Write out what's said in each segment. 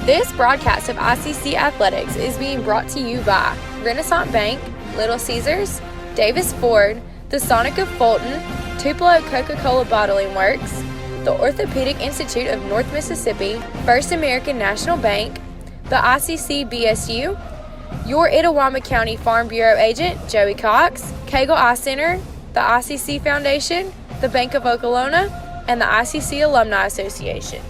This broadcast of ICC Athletics is being brought to you by Renaissance Bank, Little Caesars, Davis Ford, the Sonic of Fulton, Tupelo Coca-Cola Bottling Works, the Orthopedic Institute of North Mississippi, First American National Bank, the ICC BSU, your Itawamba County Farm Bureau agent, Joey Cox, Cagle Eye Center, the ICC Foundation, the Bank of Okolona, and the ICC Alumni Association.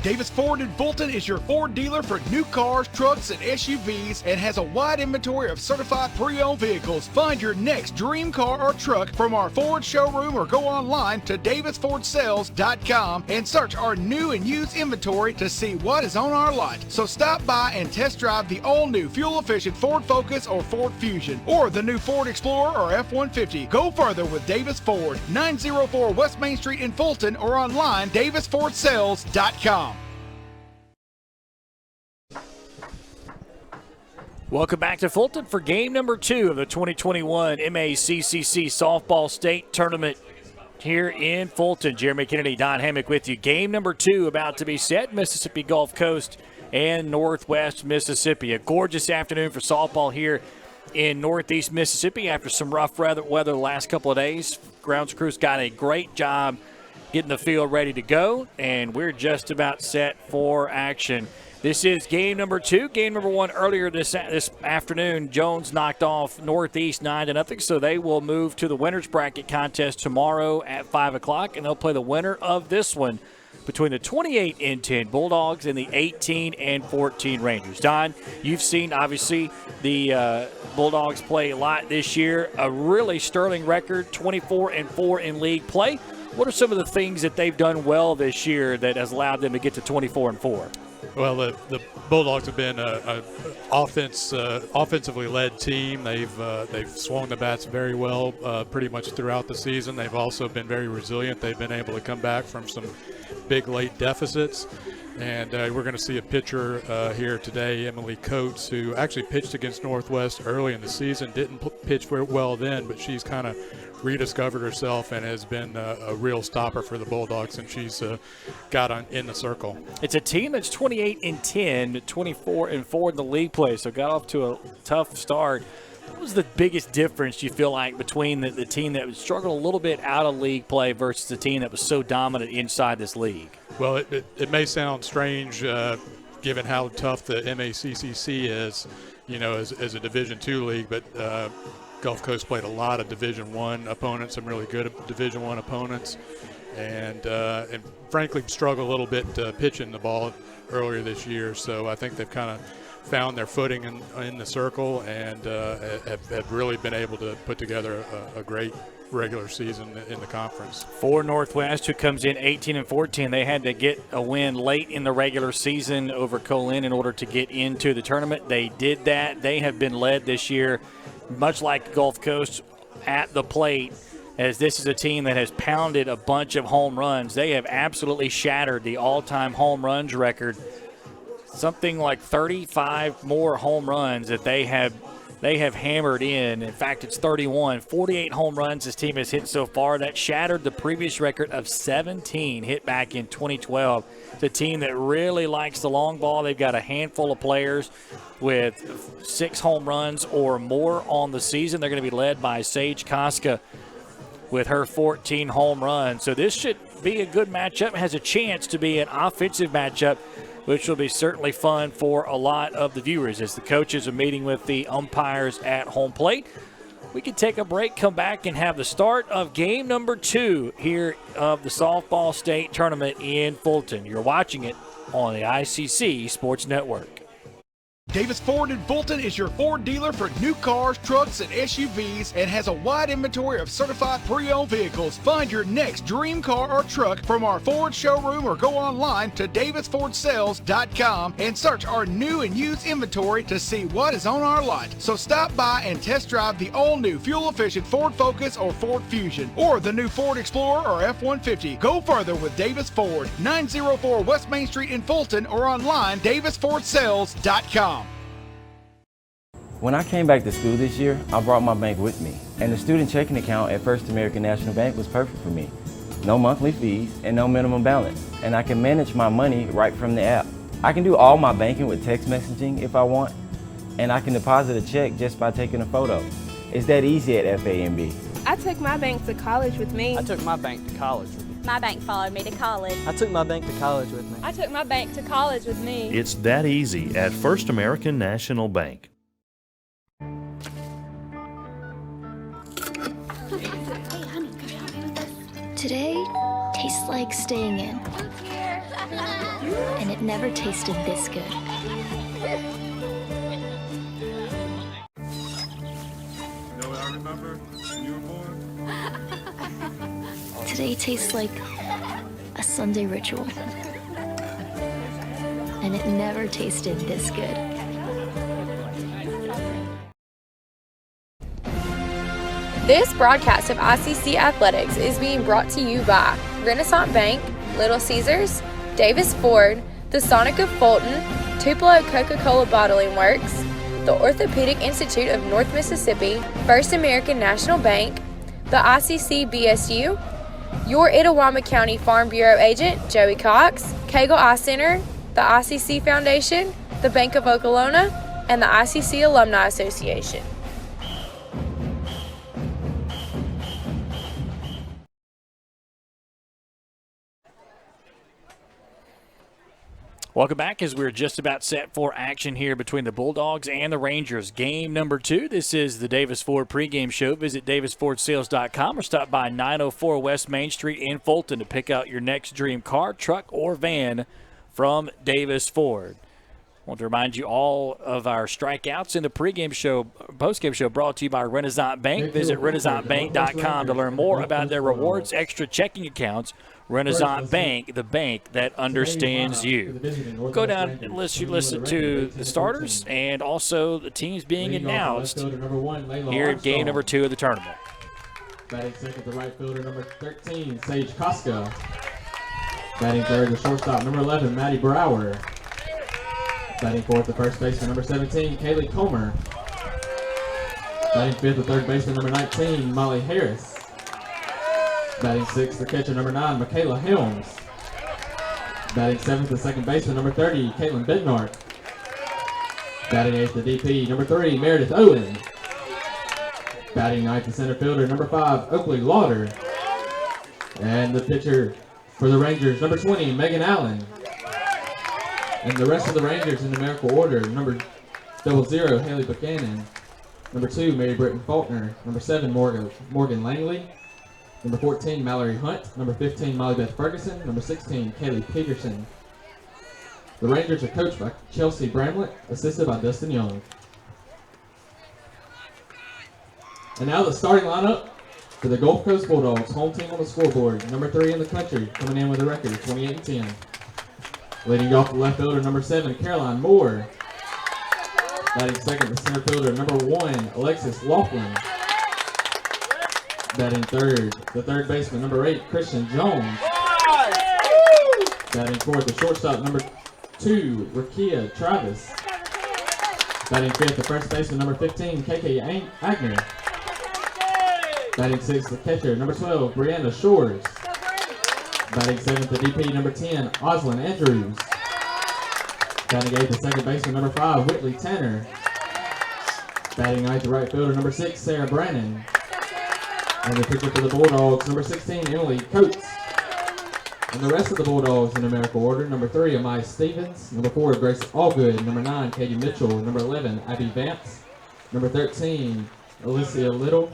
Davis Ford in Fulton is your Ford dealer for new cars, trucks, and SUVs and has a wide inventory of certified pre-owned vehicles. Find your next dream car or truck from our Ford showroom or go online to davisfordsales.com and search our new and used inventory to see what is on our lot. So stop by and test drive the all-new fuel-efficient Ford Focus or Ford Fusion or the new Ford Explorer or F-150. Go further with Davis Ford, 904 West Main Street in Fulton or online davisfordsales.com. Welcome back to Fulton for game number 2 of the 2021 MACCC Softball State Tournament here in Fulton. Jeremy Kennedy, Don Hammock with you. Game number 2 about to be set, Mississippi Gulf Coast and Northwest Mississippi. A gorgeous afternoon for softball here in Northeast Mississippi after some rough weather the last couple of days. Grounds crews got a great job getting the field ready to go, and we're just about set for action. This is game number 2. Game number 1 earlier this afternoon. Jones knocked off Northeast 9-0, so they will move to the winner's bracket contest tomorrow at 5 o'clock, and they'll play the winner of this one between the 28-10 Bulldogs and the 18-14 Rangers. Don, you've seen, obviously, the Bulldogs play a lot this year. A really sterling record, 24-4 in league play. What are some of the things that they've done well this year that has allowed them to get to 24-4? Well, the Bulldogs have been an offensively led team. They've swung the bats very well pretty much throughout the season. They've also been very resilient. They've been able to come back from some big late deficits. And we're going to see a pitcher here today, Emily Coates, who actually pitched against Northwest early in the season. Didn't pitch very well then, but she's kind of rediscovered herself and has been a real stopper for the Bulldogs since she's got in the circle. It's a team that's 28-10, 24-4 in the league play, so got off to a tough start. What was the biggest difference you feel like between the team that struggled a little bit out of league play versus the team that was so dominant inside this league? Well, it may sound strange given how tough the MACCC is, as a Division II league, but Gulf Coast played a lot of Division I opponents, some really good Division I opponents, and frankly struggled a little bit pitching the ball earlier this year. So I think they've kind of found their footing in the circle and have really been able to put together a great regular season in the conference. For Northwest, who comes in 18-14, they had to get a win late in the regular season over Colin in order to get into the tournament. They did that. They have been led this year, much like Gulf Coast, at the plate, as this is a team that has pounded a bunch of home runs. They have absolutely shattered the all-time home runs record. Something like 35 more home runs that they have hammered in. In fact, it's 31. 48 home runs this team has hit so far. That shattered the previous record of 17 hit back in 2012. It's a team that really likes the long ball. They've got a handful of players with 6 home runs or more on the season. They're going to be led by Sage Koska with her 14 home runs. So this should be a good matchup. It has a chance to be an offensive matchup, which will be certainly fun for a lot of the viewers as the coaches are meeting with the umpires at home plate. We can take a break, come back, and have the start of game number 2 here of the Softball State Tournament in Fulton. You're watching it on the ICC Sports Network. Davis Ford in Fulton is your Ford dealer for new cars, trucks, and SUVs and has a wide inventory of certified pre-owned vehicles. Find your next dream car or truck from our Ford showroom or go online to davisfordsales.com and search our new and used inventory to see what is on our lot. So stop by and test drive the all-new fuel-efficient Ford Focus or Ford Fusion or the new Ford Explorer or F-150. Go further with Davis Ford, 904 West Main Street in Fulton or online davisfordsales.com. When I came back to school this year, I brought my bank with me, and the student checking account at First American National Bank was perfect for me. no monthly fees, and no minimum balance. And I can manage my money right from the app. I can do all my banking with text messaging if I want, and I can deposit a check just by taking a photo. It's that easy at FAMB. I took my bank to college with me. I took my bank to college with me. My bank followed me to college. I took my bank to college with me. I took my bank to college with me. It's that easy at First American National Bank. Today tastes like staying in. And it never tasted this good. You know what I remember when you were born? Today tastes like a Sunday ritual. And it never tasted this good. This broadcast of ICC Athletics is being brought to you by Renaissance Bank, Little Caesars, Davis Ford, the Sonic of Fulton, Tupelo Coca-Cola Bottling Works, the Orthopedic Institute of North Mississippi, First American National Bank, the ICC BSU, your Itawamba County Farm Bureau agent, Joey Cox, Cagle Eye Center, the ICC Foundation, the Bank of Okolona, and the ICC Alumni Association. Welcome back as we're just about set for action here between the Bulldogs and the Rangers. Game number 2. This is the Davis Ford pregame show. Visit davisfordsales.com or stop by 904 West Main Street in Fulton to pick out your next dream car, truck, or van from Davis Ford. I want to remind you all of our strikeouts in the pregame show, postgame show brought to you by Renaissance Bank. Visit renaissancebank.com to learn more about their rewards, extra checking accounts. Renaissance Bank, the bank that understands you. Go down and listen to the starters and also the teams being announced here at game number 2 of the tournament. Batting second, the right fielder, number 13, Sage Koska. Batting third, the shortstop, number 11, Maddie Brower. Batting fourth, the first baseman, number 17, Kaylee Comer. Batting fifth, the third baseman, number 19, Molly Harris. Batting sixth, the catcher, number 9, Michaela Helms. Batting seventh, the second baseman, number 30, Caitlin Bednark. Batting eighth, the DP, number 3, Meredith Owen. Batting ninth, the center fielder, number 5, Oakley Lauder. And the pitcher for the Rangers, number 20, Megan Allen. And the rest of the Rangers in numerical order, number 00, Haley Buchanan. Number 2, Mary Britton Faulkner. Number 7, Morgan Langley. Number 14, Mallory Hunt. Number 15, Molly Beth Ferguson. Number 16, Kaylee Peterson. The Rangers are coached by Chelsea Bramlett, assisted by Dustin Young. And now the starting lineup for the Gulf Coast Bulldogs, home team on the scoreboard. Number 3 in the country, coming in with a record of 28-10. Leading off the left fielder, number 7, Caroline Moore. Batting second, the center fielder, number 1, Alexis Laughlin. Batting third, the third baseman, number 8, Christian Jones. Batting fourth, the shortstop, number 2, Rakia Travis. Batting fifth, the first baseman, number 15, KK Agner. Batting sixth, the catcher, number 12, Brianna Shores. Batting seventh, the DP, number 10, Oslin Andrews. Batting eighth, the second baseman, number 5, Whitley Tanner. Batting ninth, the right fielder, number 6, Sarah Brannon. And the pitcher for the Bulldogs, number 16, Emily Coates. And the rest of the Bulldogs in numerical order, number 3, Amaya Stevens. Number 4, Grace Allgood. Number 9, Katie Mitchell. Number 11, Abby Vance. Number 13, Alicia Little.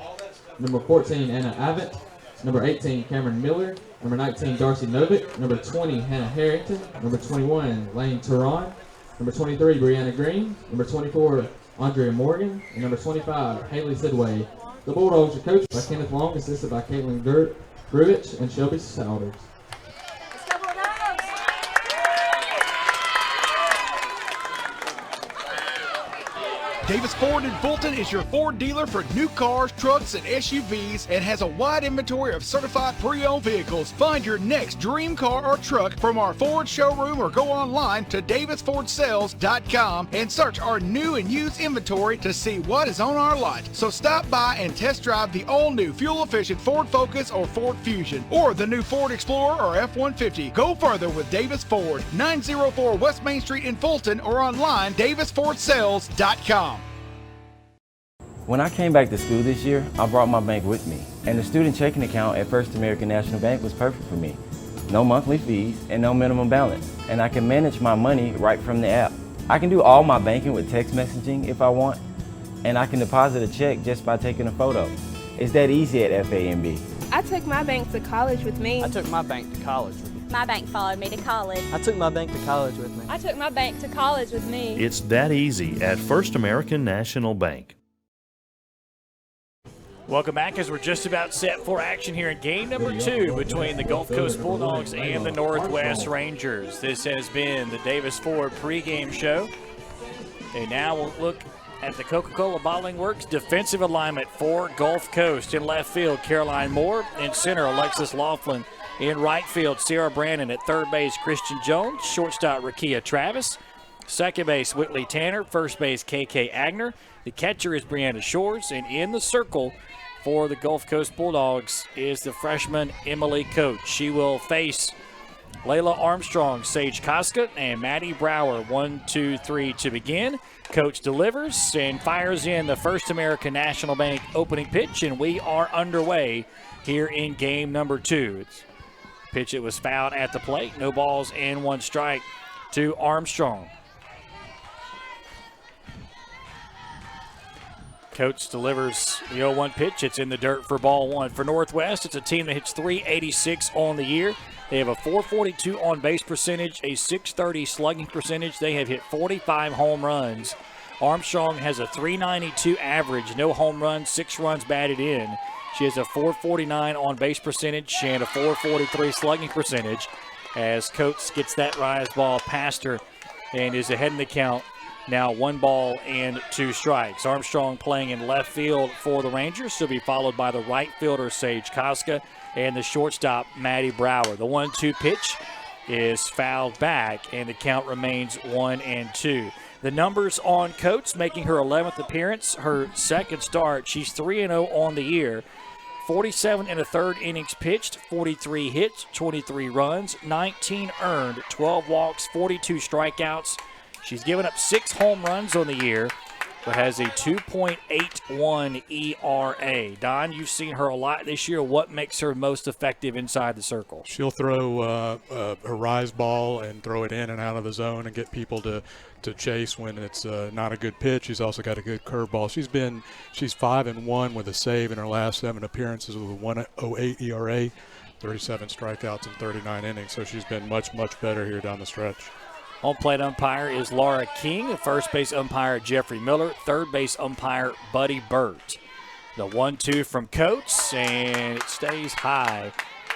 Number 14, Anna Avett. Number 18, Cameron Miller. Number 19, Darcy Novick. Number 20, Hannah Harrington. Number 21, Lane Turan. Number 23, Brianna Green. Number 24, Andrea Morgan. And number 25, Haley Sidway. The Bulldogs are coached by Kenneth Long, assisted by Caitlin Gruich and Shelby Souders. Davis Ford in Fulton is your Ford dealer for new cars, trucks, and SUVs and has a wide inventory of certified pre-owned vehicles. Find your next dream car or truck from our Ford showroom or go online to davisfordsales.com and search our new and used inventory to see what is on our lot. So stop by and test drive the all-new fuel-efficient Ford Focus or Ford Fusion or the new Ford Explorer or F-150. Go further with Davis Ford, 904 West Main Street in Fulton or online davisfordsales.com. When I came back to school this year, I brought my bank with me, and the student checking account at First American National Bank was perfect for me. No monthly fees and no minimum balance, and I can manage my money right from the app. I can do all my banking with text messaging if I want, and I can deposit a check just by taking a photo. It's that easy at FAMB. I took my bank to college with me. I took my bank to college with me. My bank followed me to college. I took my bank to college with me. I took my bank to college with me. It's that easy at First American National Bank. Welcome back as we're just about set for action here in game number 2 between the Gulf Coast Bulldogs and the Northwest Rangers. This has been the Davis Ford pregame show. And now we'll look at the Coca-Cola Bottling Works defensive alignment for Gulf Coast. In left field, Caroline Moore. In center, Alexis Laughlin. In right field, Sarah Brandon. At third base, Christian Jones. Shortstop, Rakia Travis. Second base, Whitley Tanner. First base, KK Agner. The catcher is Brianna Shores. And in the circle for the Gulf Coast Bulldogs is the freshman Emily Coates. She will face Layla Armstrong, Sage Koska, and Maddie Brower. 1, 2, 3 to begin. Coates delivers and fires in the First American National Bank opening pitch, and we are underway here in game number 2. It's pitch it was fouled at the plate. No balls and 1 strike to Armstrong. Coates delivers the 0-1 pitch. It's in the dirt for ball 1. For Northwest, it's a team that hits .386 on the year. They have a .442 on base percentage, a .630 slugging percentage. They have hit 45 home runs. Armstrong has a .392 average, no home runs, 6 runs batted in. She has a .449 on base percentage and a .443 slugging percentage as Coates gets that rise ball past her and is ahead in the count. Now 1 ball and 2 strikes. Armstrong playing in left field for the Rangers. She'll be followed by the right fielder, Sage Koska, and the shortstop, Maddie Brower. The 1-2 pitch is fouled back, and the count remains 1-2. The numbers on Coates, making her 11th appearance, her second start. She's 3-0 on the year. 47 1/3 innings pitched, 43 hits, 23 runs, 19 earned, 12 walks, 42 strikeouts. She's given up 6 home runs on the year, but has a 2.81 ERA. Don, you've seen her a lot this year. What makes her most effective inside the circle? She'll throw a rise ball and throw it in and out of the zone and get people to chase when it's not a good pitch. She's also got a good curveball. She's 5-1 with a save in her last 7 appearances with a 1.08 ERA, 37 strikeouts in 39 innings. So she's been much, much better here down the stretch. Home plate umpire is Laura King. The first base umpire, Jeffrey Miller. Third base umpire, Buddy Burt. The 1-2 from Coates, and it stays high.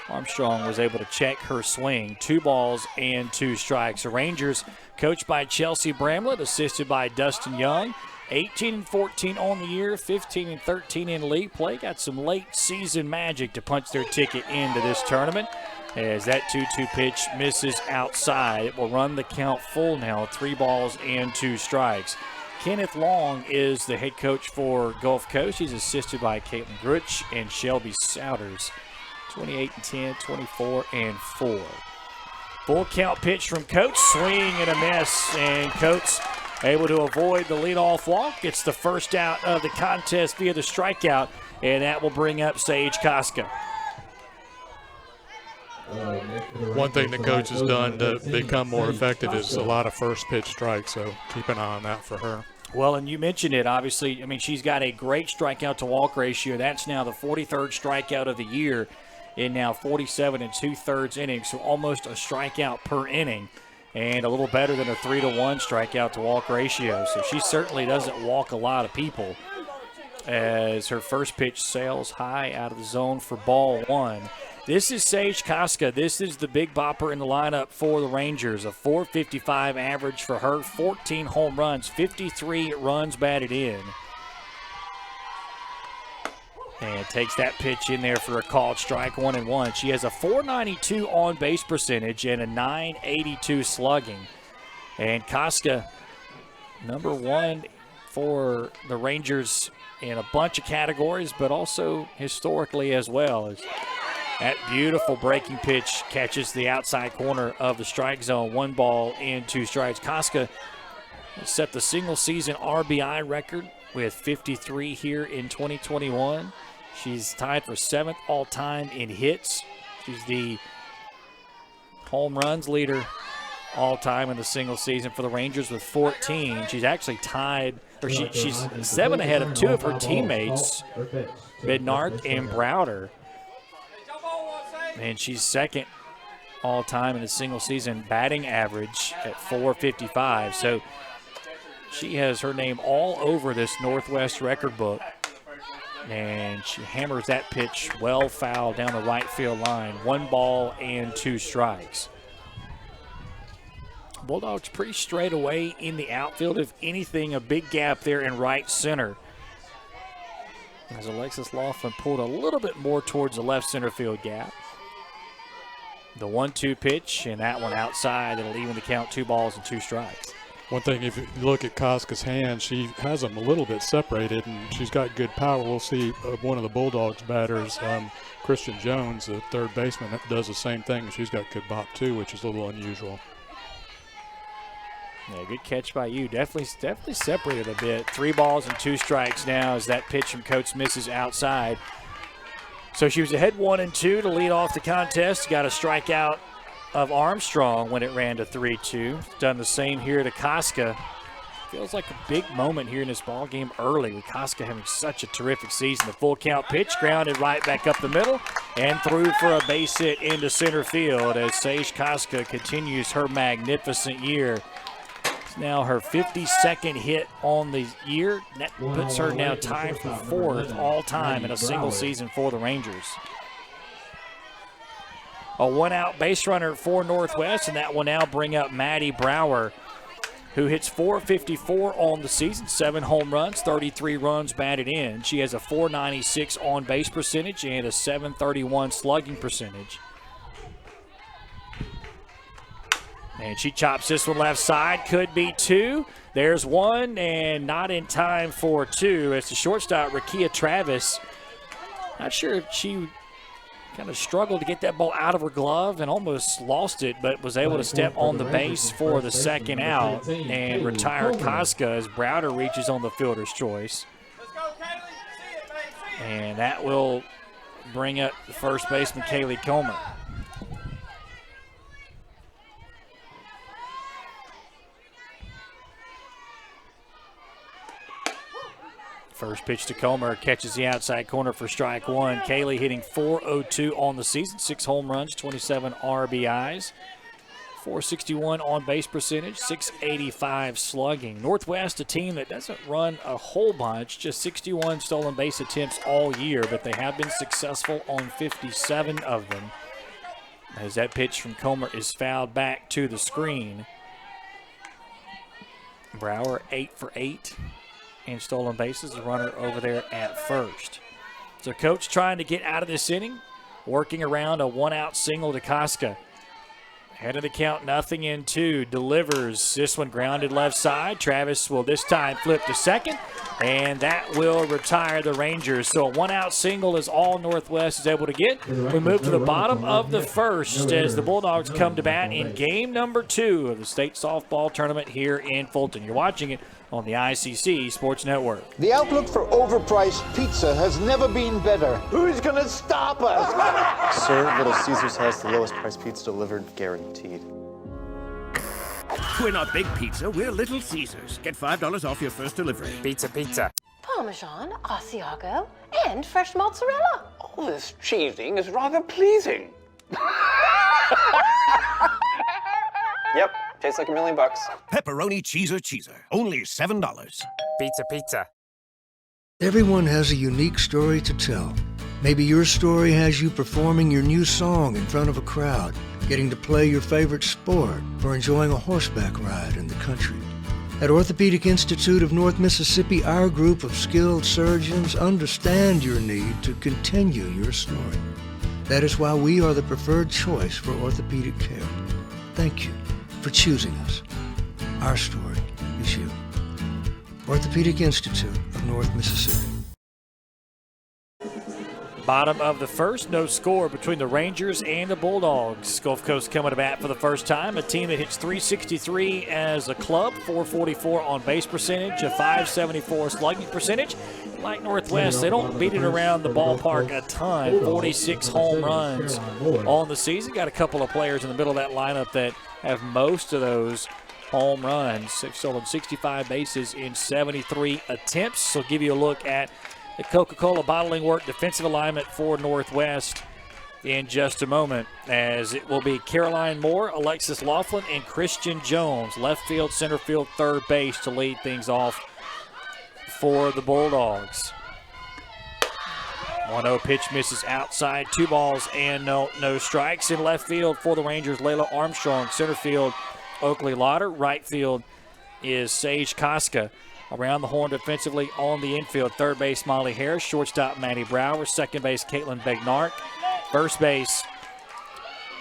Armstrong was able to check her swing. 2 balls and 2 strikes. The Rangers, coached by Chelsea Bramlett, assisted by Dustin Young. 18-14 on the year, 15-13 in league play. Got some late season magic to punch their ticket into this tournament. As that 2-2 pitch misses outside. It will run the count full now, 3 balls and 2 strikes. Kenneth Long is the head coach for Gulf Coast. He's assisted by Caitlin Grutch and Shelby Souders. 28-10, 24-4. Full count pitch from Coates, swing and a miss, and Coates able to avoid the leadoff walk. It's the first out of the contest via the strikeout, and that will bring up Sage Koska. One thing the coach has done to become more effective is a lot of first pitch strikes, so keep an eye on that for her. Well, and you mentioned it, obviously. I mean, she's got a great strikeout to walk ratio. That's now the 43rd strikeout of the year in now 47 2/3 innings, so almost a strikeout per inning, and a little better than a 3-to-1 strikeout to walk ratio. So she certainly doesn't walk a lot of people, as her first pitch sails high out of the zone for ball 1. This is Sage Koska. This is the big bopper in the lineup for the Rangers. A .455 average for her, 14 home runs, 53 runs batted in. And takes that pitch in there for a called strike, 1-1. She has a .492 on-base percentage and a .982 slugging. And Koska, number one for the Rangers in a bunch of categories, but also historically as well. That beautiful breaking pitch catches the outside corner of the strike zone. 1 ball and 2 strikes. Koska set the single-season RBI record with 53 here in 2021. She's tied for 7th all-time in hits. She's the home runs leader all-time in the single season for the Rangers with 14. She's actually tied, or she's 7 ahead of 2 of her teammates, Bednarik and Browder. And she's 2nd all-time in the single-season batting average at .455. So she has her name all over this Northwest record book. And she hammers that pitch well foul down the right field line. 1 ball and 2 strikes. Bulldogs pretty straight away in the outfield. If anything, a big gap there in right center, as Alexis Laughlin pulled a little bit more towards the left center field gap. The 1-2 pitch, and that one outside. It'll even the count, 2 balls and 2 strikes. One thing, if you look at Koska's hands, she has them a little bit separated, and she's got good power. We'll see one of the Bulldogs batters, Christian Jones, the third baseman, that does the same thing. She's got good bop too, which is a little unusual. Yeah, good catch by you. Definitely separated a bit. 3 balls and 2 strikes now as that pitch from Coates misses outside. So she was ahead 1-2 to lead off the contest. Got a strikeout of Armstrong when it ran to 3-2. Done the same here to Koska. Feels like a big moment here in this ball game early with Koska having such a terrific season. The full count pitch grounded right back up the middle and through for a base hit into center field as Sage Koska continues her magnificent year. It's now her 52nd hit on the year. That puts her now tied for 4th all-time in a single season for the Rangers. A 1-out base runner for Northwest, and that will now bring up Maddie Brower, who hits .454 on the season, 7 home runs, 33 runs batted in. She has a .496 on-base percentage and a .731 slugging percentage. And she chops this one left side. Could be 2. There's 1, and not in time for 2. It's the shortstop, Rakia Travis. Not sure if she kind of struggled to get that ball out of her glove and almost lost it, but was able to step on the base for the 2nd out and retire Koska as Browder reaches on the fielder's choice. And that will bring up the first baseman, Kaylee Comer. First pitch to Comer, catches the outside corner for strike 1. Kaylee hitting .402 on the season, 6 home runs, 27 RBIs, .461 on base percentage, .685 slugging. Northwest, a team that doesn't run a whole bunch, just 61 stolen base attempts all year, but they have been successful on 57 of them. As that pitch from Comer is fouled back to the screen. Brower 8 for 8. And stolen bases, the runner over there at first. So Coach trying to get out of this inning, working around a 1-out single to Koska. Head of the count, 0-2, delivers. This one grounded left side. Travis will this time flip to second, and that will retire the Rangers. So a 1-out single is all Northwest is able to get. We move to the bottom of the first as the Bulldogs come to bat in game number 2 of the state softball tournament here in Fulton. You're watching it on the ICC Sports Network. The outlook for overpriced pizza has never been better. Who's gonna stop us? Sir, Little Caesars has the lowest price pizza delivered, guaranteed. We're not Big Pizza, we're Little Caesars. Get $5 off your first delivery. Pizza, pizza. Parmesan, Asiago, and fresh mozzarella. All this cheesing is rather pleasing. Yep, tastes like $1 million. Pepperoni cheeser, only $7. Pizza, pizza. Everyone has a unique story to tell. Maybe your story has you performing your new song in front of a crowd, getting to play your favorite sport, or enjoying a horseback ride in the country. At Orthopedic Institute of North Mississippi, our group of skilled surgeons understand your need to continue your story. That is why we are the preferred choice for orthopedic care. Thank you for choosing us. Our story is you. Orthopedic Institute of North Mississippi. Bottom of the first, no score between the Rangers and the Bulldogs. Gulf Coast coming to bat for the first time. A team that hits .363 as a club, .444 on base percentage, a .574 slugging percentage. Like Northwest, they don't beat it around the ballpark a ton. 46 home runs on the season. Got a couple of players in the middle of that lineup that have most of those home runs. They've stolen 65 bases in 73 attempts. So give you a look at the Coca-Cola Bottling Works defensive alignment for Northwest in just a moment, as it will be Caroline Moore, Alexis Laughlin, and Christian Jones, left field, center field, third base, to lead things off for the Bulldogs. 1-0 pitch misses outside, 2 balls and no strikes. In left field for the Rangers, Layla Armstrong. Center field, Oakley Lauder. Right field is Sage Koska. Around the horn defensively on the infield, third base Molly Harris, shortstop Maddie Brower, second base Caitlin Begnark, first base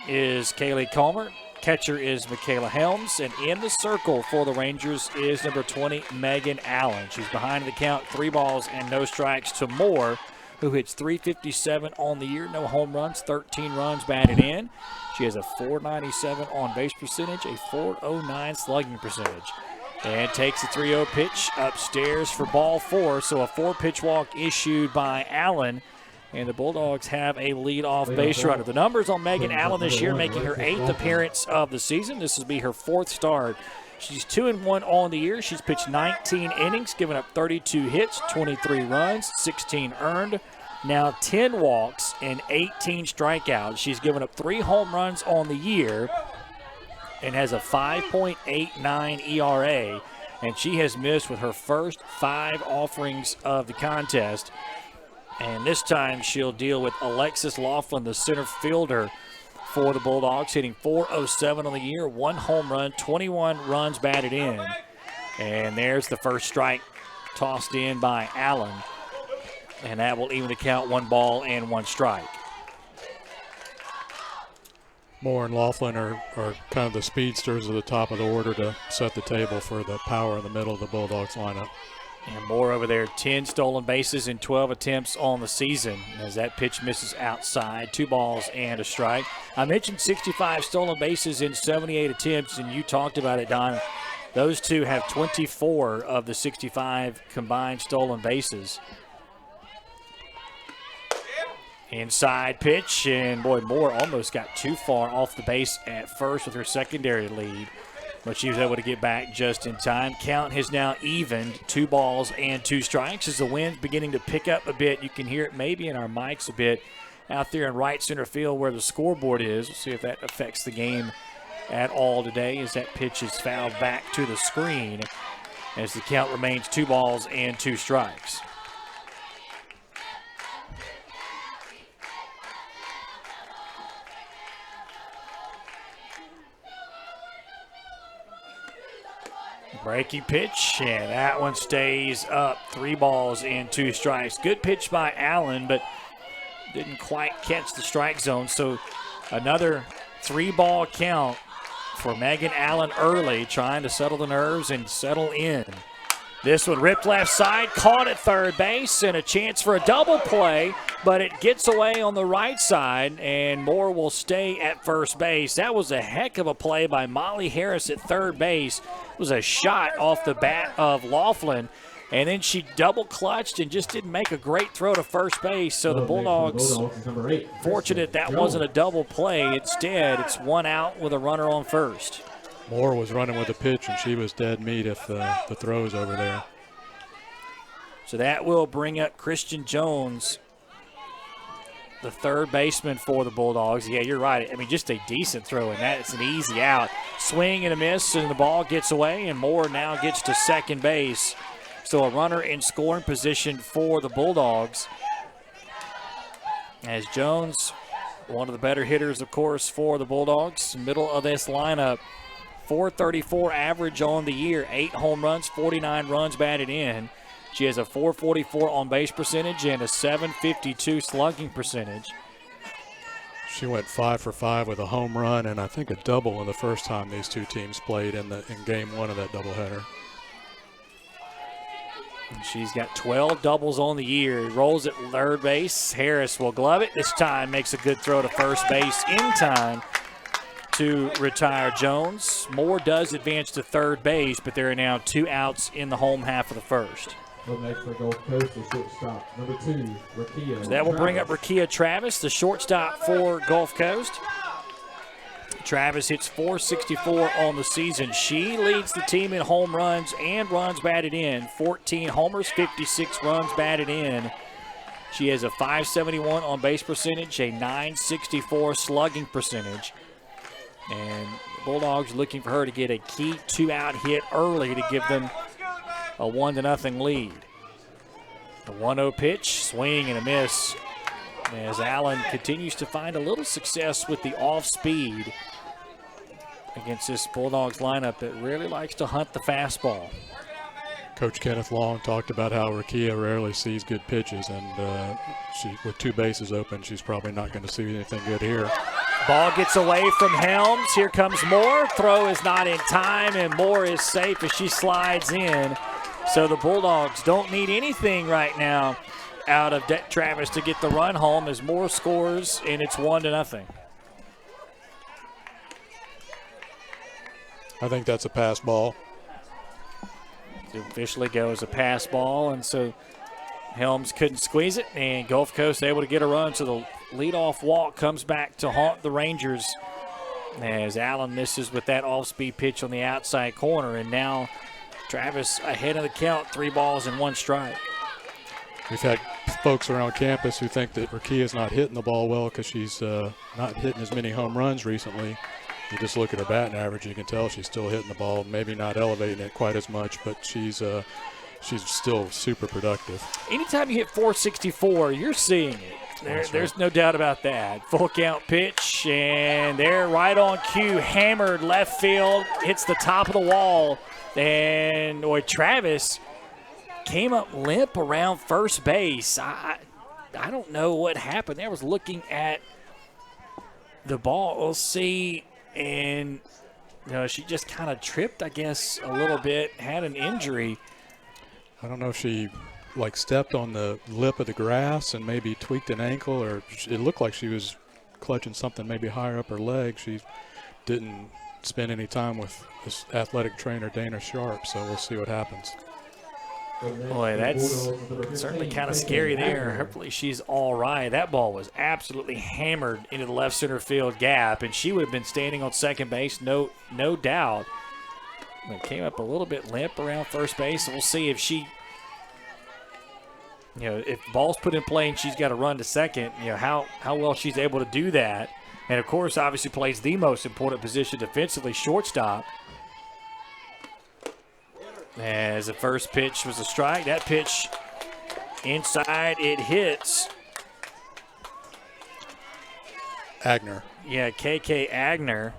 is Kaylee Comer, catcher is Michaela Helms, and in the circle for the Rangers is number 20, Megan Allen. She's behind the count, 3 balls and no strikes to Moore, who hits .357 on the year, no home runs, 13 runs batted in. She has a .497 on base percentage, a .409 slugging percentage. And takes a 3-0 pitch upstairs for ball 4. So a 4-pitch walk issued by Allen. And the Bulldogs have a leadoff base runner. The numbers on Megan Allen this year, making her 8th appearance of the season. This will be her 4th start. She's 2-1 on the year. She's pitched 19 innings, given up 32 hits, 23 runs, 16 earned. Now 10 walks and 18 strikeouts. She's given up 3 home runs on the year and has a 5.89 ERA, and she has missed with her first 5 offerings of the contest. And this time she'll deal with Alexis Laughlin, the center fielder for the Bulldogs, hitting .407 on the year, 1 home run, 21 runs batted in. And there's the first strike tossed in by Allen, and that will even the count, 1 ball and 1 strike. Moore and Laughlin are kind of the speedsters at the top of the order to set the table for the power in the middle of the Bulldogs lineup. And Moore over there, 10 stolen bases in 12 attempts on the season, as that pitch misses outside, 2 balls and a strike. I mentioned 65 stolen bases in 78 attempts, and you talked about it, Don. Those two have 24 of the 65 combined stolen bases. Inside pitch, and boy, Moore almost got too far off the base at first with her secondary lead, but she was able to get back just in time. Count has now evened, 2 balls and 2 strikes as the wind's beginning to pick up a bit. You can hear it maybe in our mics a bit out there in right center field where the scoreboard is. We'll see if that affects the game at all today, as that pitch is fouled back to the screen as the count remains 2 balls and 2 strikes. Breaking pitch, and that one stays up. 3 balls and 2 strikes. Good pitch by Allen, but didn't quite catch the strike zone. So another 3-ball count for Megan Allen early, trying to settle the nerves and settle in. This one ripped left side, caught at third base, and a chance for a double play, but it gets away on the right side, and Moore will stay at first base. That was a heck of a play by Molly Harris at third base. It was a shot off the bat of Laughlin, and then she double clutched and just didn't make a great throw to first base. So the Bulldogs, fortunate that wasn't a double play. Instead, it's 1 out with a runner on first. Moore was running with a pitch, and she was dead meat if the throw's over there. So that will bring up Christian Jones, the third baseman for the Bulldogs. Yeah, you're right. I mean, just a decent throw, and that's an easy out. Swing and a miss, and the ball gets away, and Moore now gets to second base. So a runner in scoring position for the Bulldogs. As Jones, one of the better hitters, of course, for the Bulldogs, middle of this lineup. .434 average on the year, 8 home runs, 49 runs batted in. She has a .444 on base percentage and a .752 slugging percentage. She went 5 for 5 with a home run and I think a double in the first time these two teams played in game 1 of that doubleheader. And she's got 12 doubles on the year. Rolls at third base. Harris will glove it. This time makes a good throw to first base in time to retire Jones. Moore does advance to third base, but there are now 2 outs in the home half of the first. Up next for Gulf Coast, the shortstop, number 2, Rakia. So that will bring up Rakia Travis, the shortstop for Gulf Coast. Travis hits .464 on the season. She leads the team in home runs and runs batted in. 14 homers, 56 runs batted in. She has a .571 on base percentage, a .964 slugging percentage. And the Bulldogs looking for her to get a key 2-out hit early to give them a 1-0 lead. The 1-0 pitch, swing and a miss. As Allen continues to find a little success with the off speed against this Bulldogs lineup that really likes to hunt the fastball. Coach Kenneth Long talked about how Rakia rarely sees good pitches, and with 2 bases open, she's probably not going to see anything good here. Ball gets away from Helms. Here comes Moore. Throw is not in time, and Moore is safe as she slides in. So the Bulldogs don't need anything right now out of Travis to get the run home as Moore scores, and it's 1-0. I think that's a pass ball. It officially goes a pass ball, and so Helms couldn't squeeze it, and Gulf Coast able to get a run. So the leadoff walk comes back to haunt the Rangers as Allen misses with that off-speed pitch on the outside corner, and now Travis ahead of the count, 3 balls and 1 strike. We've had folks around campus who think that Rakia's not hitting the ball well because she's not hitting as many home runs recently. You just look at her batting average, you can tell she's still hitting the ball, maybe not elevating it quite as much, but she's still super productive. Anytime you hit .464, you're seeing it. There's no doubt about that. Full count pitch, and they're right on cue. Hammered left field, hits the top of the wall, and Travis came up limp around first base. I don't know what happened. I was looking at the ball. We'll see. And she just kind of tripped, I guess, a little bit, had an injury. I don't know if she stepped on the lip of the grass and maybe tweaked an ankle, or it looked like she was clutching something maybe higher up her leg. She didn't spend any time with this athletic trainer, Dana Sharp, so we'll see what happens. Boy, that's certainly kind of scary there. Hopefully she's all right. That ball was absolutely hammered into the left center field gap, and she would have been standing on second base, no doubt. It came up a little bit limp around first base, and we'll see if she, if the ball's put in play and she's got to run to second, how well she's able to do that. And, of course, obviously plays the most important position defensively, shortstop. As the first pitch was a strike, that pitch inside, it hits. Agner. Yeah, KK Agner.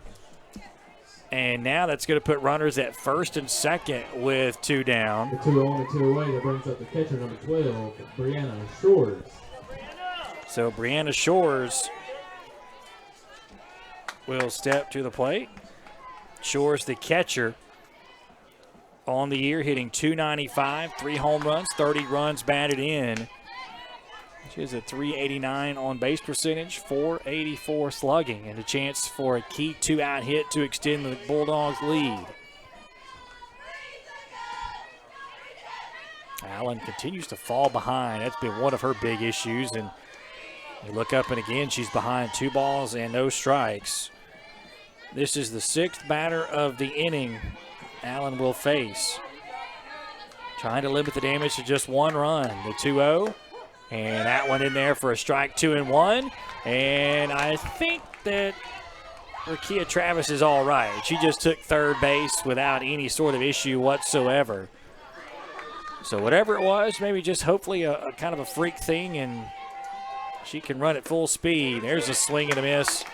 And now that's going to put runners at first and second with 2 down. The 2 on, the 2 away. That brings up the catcher, number 12, Brianna Shores. So Brianna Shores will step to the plate. Shores, the catcher, on the year, hitting .295, 3 home runs, 30 runs batted in. She has a .389 on base percentage, .484 slugging, and a chance for a key 2-out hit to extend the Bulldogs' lead. Allen continues to fall behind. That's been one of her big issues, and you look up and again, she's behind 2 balls and no strikes. This is the 6th batter of the inning Allen will face. Trying to limit the damage to just 1 run. The 2-0. And that one in there for a strike, 2-1. And I think that Rakia Travis is all right. She just took third base without any sort of issue whatsoever. So whatever it was, maybe just hopefully a kind of a freak thing, and She can run at full speed. There's a swing and a miss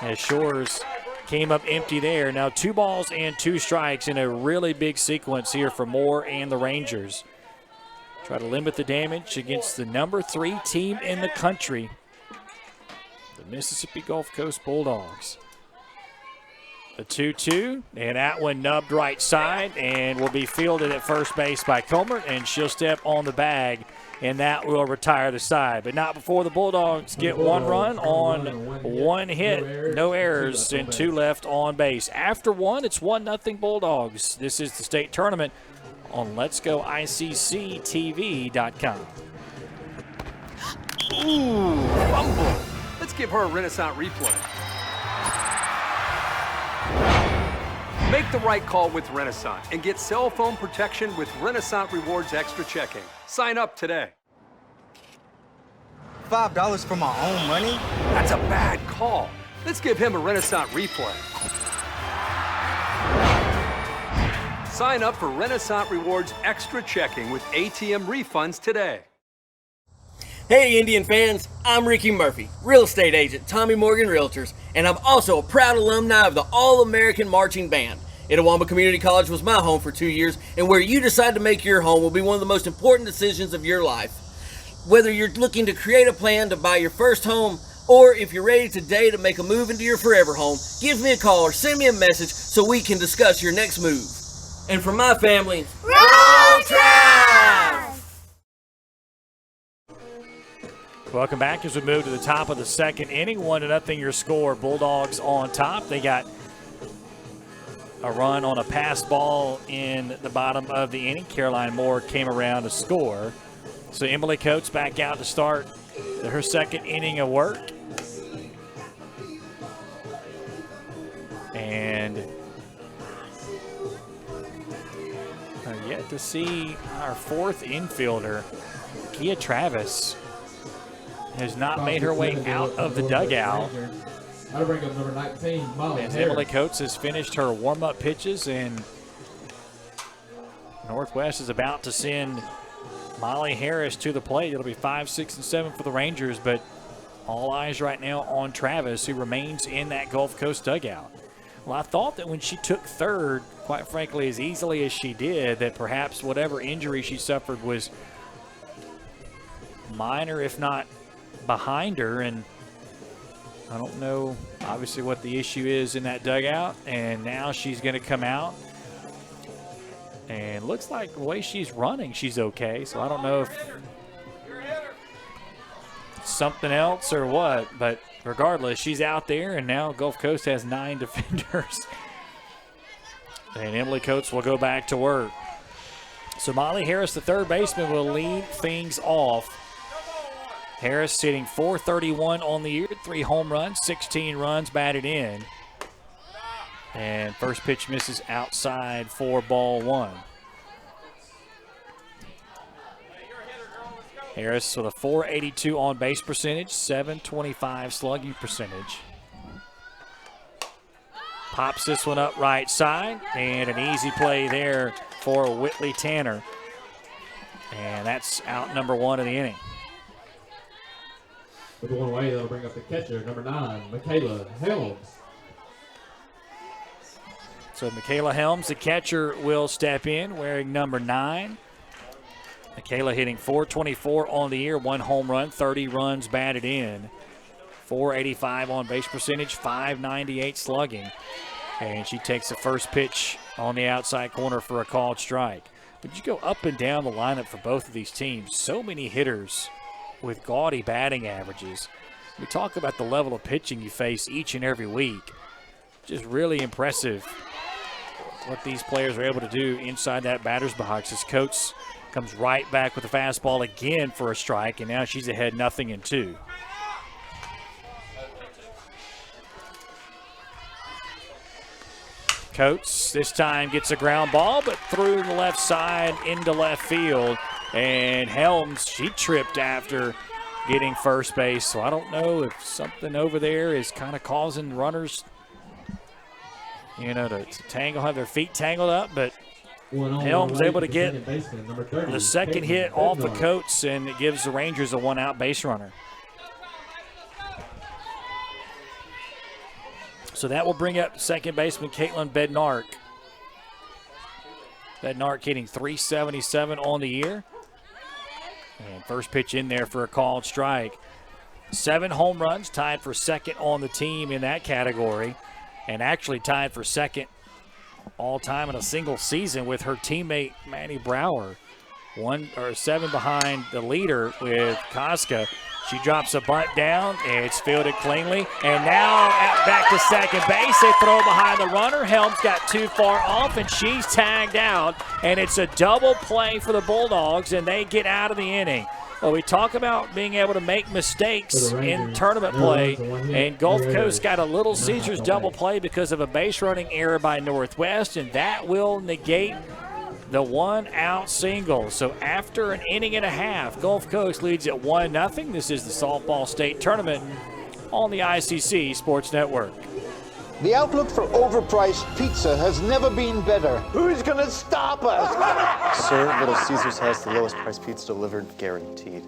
as Shores came up empty there. Now 2 balls and 2 strikes in a really big sequence here for Moore and the Rangers. Try to limit the damage against the number 3 team in the country, the Mississippi Gulf Coast Bulldogs. The 2-2, and that one nubbed right side and will be fielded at first base by Comer, and she'll step on the bag, and that will retire the side. But not before the Bulldogs get 1 run on 1 hit, no errors, and 2 left on base. After 1, it's 1-0 Bulldogs. This is the state tournament on Let'sGoICCTV.com. Ooh, fumble. Let's give her a Renaissance replay. Make the right call with Renaissance and get cell phone protection with Renaissance Rewards Extra Checking. Sign up today. $5 for my own money? That's a bad call. Let's give him a Renaissance replay. Sign up for Renaissance Rewards Extra Checking with ATM refunds today. Hey Indian fans, I'm Ricky Murphy, real estate agent, Tommy Morgan Realtors, and I'm also a proud alumni of the All-American Marching Band. Itawamba Community College was my home for 2 years, and where you decide to make your home will be one of the most important decisions of your life. Whether you're looking to create a plan to buy your first home, or if you're ready today to make a move into your forever home, give me a call or send me a message so we can discuss your next move. And for my family, roll Trav! Welcome back as we move to the top of the second inning. 1-0 your score. Bulldogs on top. They got a run on a passed ball in the bottom of the inning. Caroline Moore came around to score. So Emily Coates back out to start her second inning of work. And I've yet to see our 4th infielder, Kia Travis, has not made her way out of the dugout. I'll bring up number 19, Molly As Harris. Emily Coates has finished her warm-up pitches, and Northwest is about to send Molly Harris to the plate. It'll be 5, 6, and 7 for the Rangers, but all eyes right now on Travis, who remains in that Gulf Coast dugout. Well, I thought that when she took third, quite frankly, as easily as she did, that perhaps whatever injury she suffered was minor, if not behind her, and I don't know obviously what the issue is in that dugout, and now she's going to come out, and looks like the way she's running, she's okay. So I don't know if something else or what, but regardless, she's out there, and now Gulf Coast has 9 defenders. And Emily Coates will go back to work. So Molly Harris, the third baseman, will lead things off. Harris hitting .431 on the year, 3 home runs, 16 runs batted in. And first pitch misses outside for ball 1. Harris with a .482 on base percentage, .725 slugging percentage. Pops this one up right side, and an easy play there for Whitley Tanner. And that's out number 1 of the inning. With the one away, that'll bring up the catcher, number 9, Michaela Helms. So Michaela Helms, the catcher, will step in wearing number 9. Michaela hitting .424 on the year, 1 home run, 30 runs batted in. .485 on base percentage, .598 slugging. And she takes the first pitch on the outside corner for a called strike. But you go up and down the lineup for both of these teams. So many hitters with gaudy batting averages. We talk about the level of pitching you face each and every week. Just really impressive what these players are able to do inside that batter's box. As Coates comes right back with the fastball again for a strike, and now she's ahead 0-2. Coates this time gets a ground ball, but through the left side into left field. And Helms, she tripped after getting first base. So I don't know if something over there is kind of causing runners, you know, to tangle, have their feet tangled up. But Helms able to get the second hit off of Coates, and it gives the Rangers a 1-out base runner. So that will bring up second baseman Caitlin Bednark. Bednark hitting .377 on the year. And first pitch in there for a called strike. 7 home runs, tied for second on the team in that category, and actually tied for second all time in a single season with her teammate Maddie Brower. 7 behind the leader with Koska. She drops a bunt down. It's fielded cleanly. And now back to second base. They throw behind the runner. Helms got too far off, and she's tagged out. And it's a double play for the Bulldogs, and they get out of the inning. Well, we talk about being able to make mistakes in tournament play, and Gulf Coast got a Little Caesars double play because of a base running error by Northwest, and that will negate the 1-out single. So after an inning and a half, Gulf Coast leads at 1-0. This is the softball state tournament on the ICC Sports Network. The outlook for overpriced pizza has never been better. Who's gonna stop us? Sir, Little Caesars has the lowest price pizza delivered, guaranteed.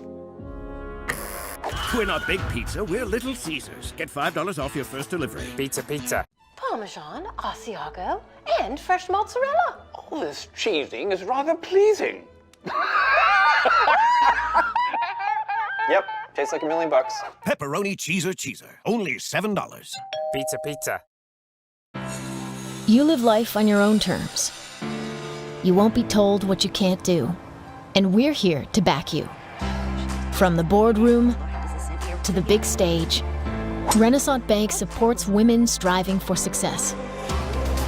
We're not big pizza, we're Little Caesars. Get $5 off your first delivery. Pizza, pizza. Parmesan, Asiago, and fresh mozzarella. All this cheesing is rather pleasing. Yep, tastes like $1 million. Pepperoni cheeser. Only $7. Pizza, pizza. You live life on your own terms. You won't be told what you can't do. And we're here to back you. From the boardroom to the big stage, Renaissance Bank supports women striving for success.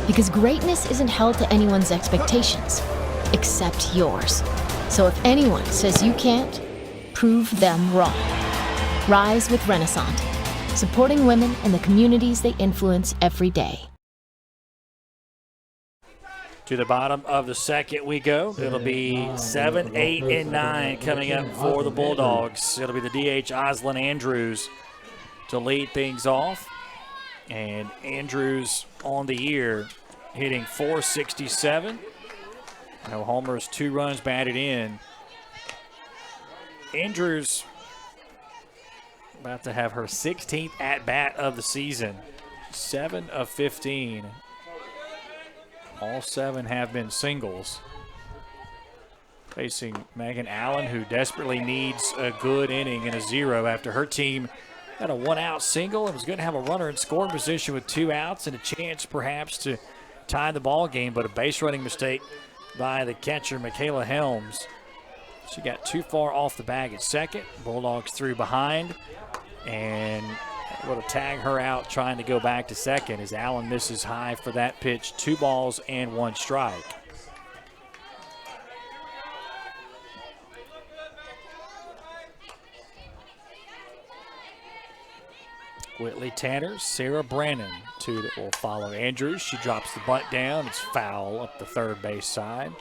Because greatness isn't held to anyone's expectations, except yours. So if anyone says you can't, prove them wrong. Rise with Renaissance, supporting women and the communities they influence every day. To the bottom of the second we go. It'll be 7, 8, and 9 coming up for the Bulldogs. It'll be the DH Oslin Andrews to lead things off. And Andrews on the year hitting .467. No homers, 2 runs batted in. Andrews about to have her 16th at-bat of the season. 7 of 15. All 7 have been singles. Facing Megan Allen, who desperately needs a good inning and a 0 after her team had a 1-out single and was going to have a runner in scoring position with 2 outs and a chance perhaps to tie the ball game, but a base running mistake by the catcher, Michaela Helms. She got too far off the bag at second. Bulldogs threw behind and able to tag her out trying to go back to second as Allen misses high for that pitch. 2 balls and 1 strike. Whitley Tanner, Sarah Brannon, 2 that will follow Andrews. She drops the bunt down. It's foul up the third base side.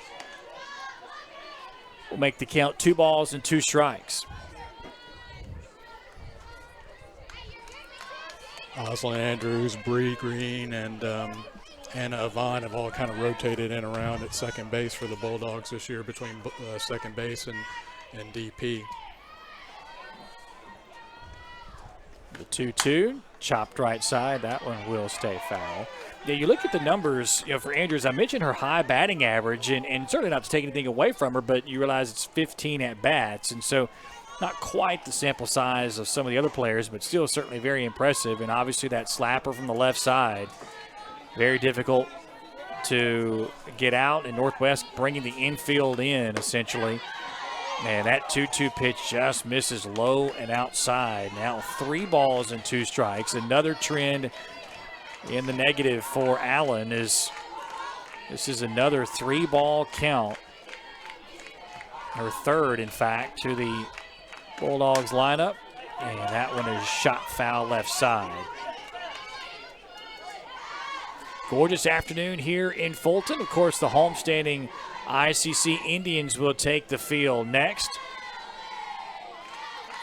We'll make the count 2 balls and 2 strikes. Oslin Andrews, Bree Green, and Anna Avon have all kind of rotated in around at second base for the Bulldogs this year between second base and DP. The 2-2, chopped right side. That one will stay foul. Yeah, you look at the numbers, for Andrews. I mentioned her high batting average, and certainly not to take anything away from her, but you realize it's 15 at-bats, and so not quite the sample size of some of the other players, but still certainly very impressive. And obviously that slapper from the left side, very difficult to get out, and Northwest bringing the infield in essentially. And that 2-2 pitch just misses low and outside. Now 3 balls and 2 strikes. Another trend in the negative for Allen is this is another 3-ball count. Her third, in fact, to the Bulldogs lineup. And that one is shot foul left side. Gorgeous afternoon here in Fulton. Of course, the homestanding ICC Indians will take the field next.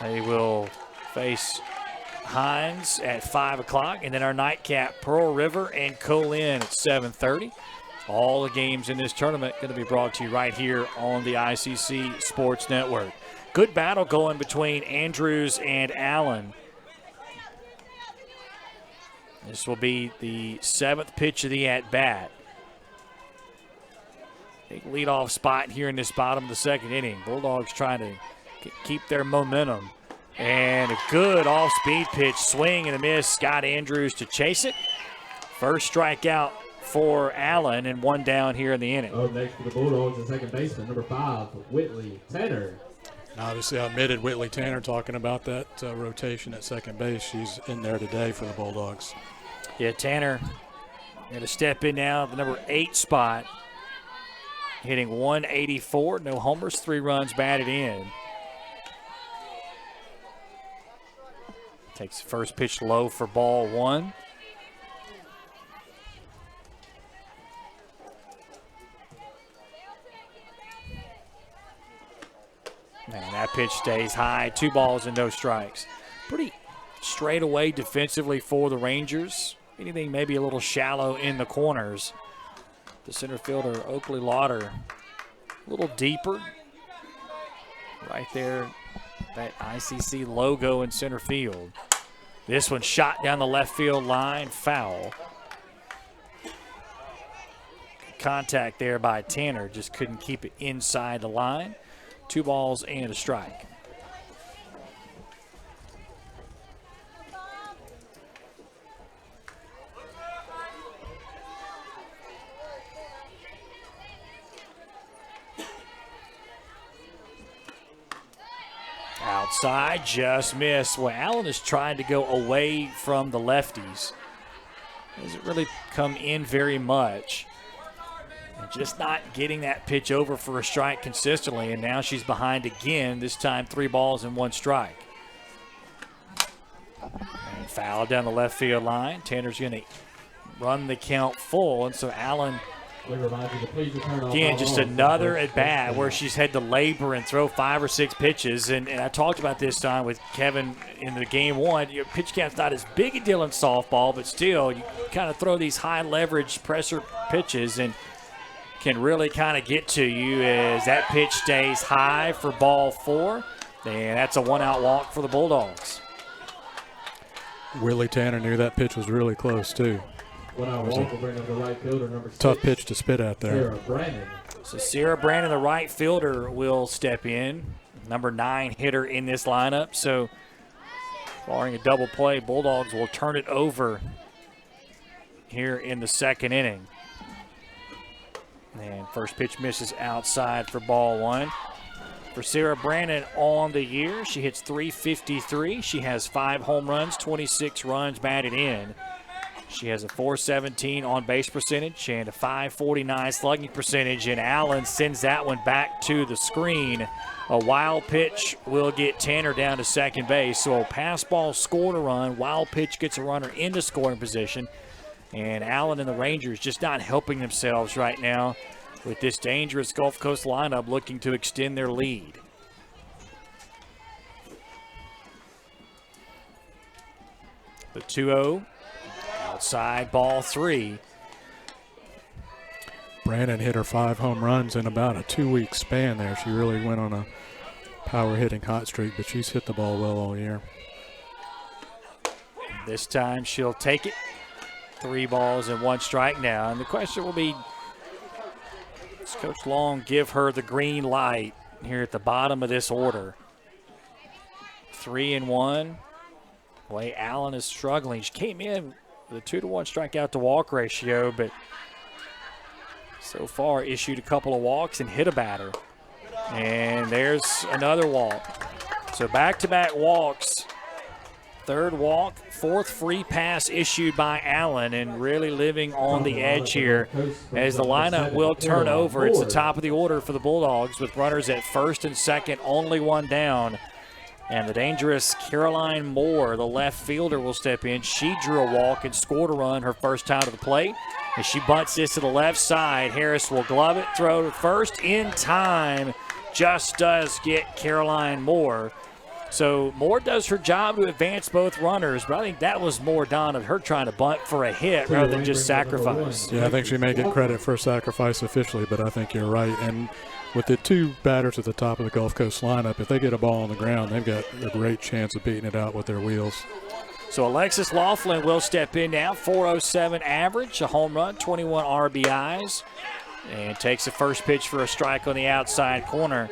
They will face Hines at 5 o'clock, and then our nightcap, Pearl River and Colin at 7:30. All the games in this tournament going to be brought to you right here on the ICC Sports Network. Good battle going between Andrews and Allen. This will be the 7th pitch of the at-bat. Big leadoff spot here in this bottom of the 2nd inning. Bulldogs trying to keep their momentum. And a good off-speed pitch, swing and a miss. Scott Andrews to chase it. First strikeout for Allen, and 1 down here in the inning. Up next for the Bulldogs, the second baseman, number 5, Whitley Tanner. Obviously, I omitted Whitley Tanner talking about that rotation at second base. She's in there today for the Bulldogs. Yeah, Tanner going to step in now at the number 8 spot, hitting 184. No homers, 3 runs batted in. Takes the first pitch low for ball 1. Man, that pitch stays high. 2 balls and no strikes. Pretty straight away defensively for the Rangers. Anything maybe a little shallow in the corners. The center fielder, Oakley Lauder, a little deeper. Right there, that ICC logo in center field. This one shot down the left field line, foul. Contact there by Tanner, just couldn't keep it inside the line. 2 balls and a strike. Outside, just missed. Well, Allen is trying to go away from the lefties. Doesn't really come in very much. And just not getting that pitch over for a strike consistently, and now she's behind again, this time 3 balls and 1 strike. And foul down the left field line. Tanner's going to run the count full, and so Allen, again, just another at-bat where she's had to labor and throw 5 or 6 pitches, and I talked about this time with Kevin in the game 1. Your pitch count's not as big a deal in softball, but still, you kind of throw these high-leverage presser pitches, and can really kind of get to you as that pitch stays high for ball 4. And that's a 1-out walk for the Bulldogs. Willie Tanner knew that pitch was really close, too. 1-out walk will bring up the right fielder, number 6. Tough pitch to spit at there. Sarah Brandon. So Sarah Brandon, the right fielder, will step in. Number 9 hitter in this lineup. So barring a double play, Bulldogs will turn it over here in the 2nd inning. And first pitch misses outside for ball 1. For Sarah Brandon on the year, she hits .353. She has 5 home runs, 26 runs batted in. She has a .417 on base percentage and a .549 slugging percentage, and Allen sends that one back to the screen. A wild pitch will get Tanner down to second base. So a pass ball scored a run, wild pitch gets a runner into scoring position. And Allen and the Rangers just not helping themselves right now with this dangerous Gulf Coast lineup looking to extend their lead. The 2-0, outside ball 3. Brandon hit her 5 home runs in about a 2-week span there. She really went on a power hitting hot streak, but she's hit the ball well all year. This time she'll take it. 3 balls and 1 strike now. And the question will be, does Coach Long give her the green light here at the bottom of this order? 3-1. The way Allen is struggling. She came in with a 2-to-1 strikeout to walk ratio, but so far issued a couple of walks and hit a batter. And there's another walk. So back-to-back walks. 3rd walk, 4th free pass issued by Allen, and really living on the edge here as the lineup will turn over. It's the top of the order for the Bulldogs with runners at 1st and 2nd, only 1 down. And the dangerous Caroline Moore, the left fielder, will step in. She drew a walk and scored a run her first time to the plate. As she bunts this to the left side, Harris will glove it, throw to first in time. Just does get Caroline Moore. So Moore does her job to advance both runners, but I think that was more done of her trying to bunt for a hit rather than just sacrifice. Yeah, I think she may get credit for sacrifice officially, but I think you're right. And with the 2 batters at the top of the Gulf Coast lineup, if they get a ball on the ground, they've got a great chance of beating it out with their wheels. So Alexis Laughlin will step in now, 407 average, a home run, 21 RBIs, and takes the first pitch for a strike on the outside corner.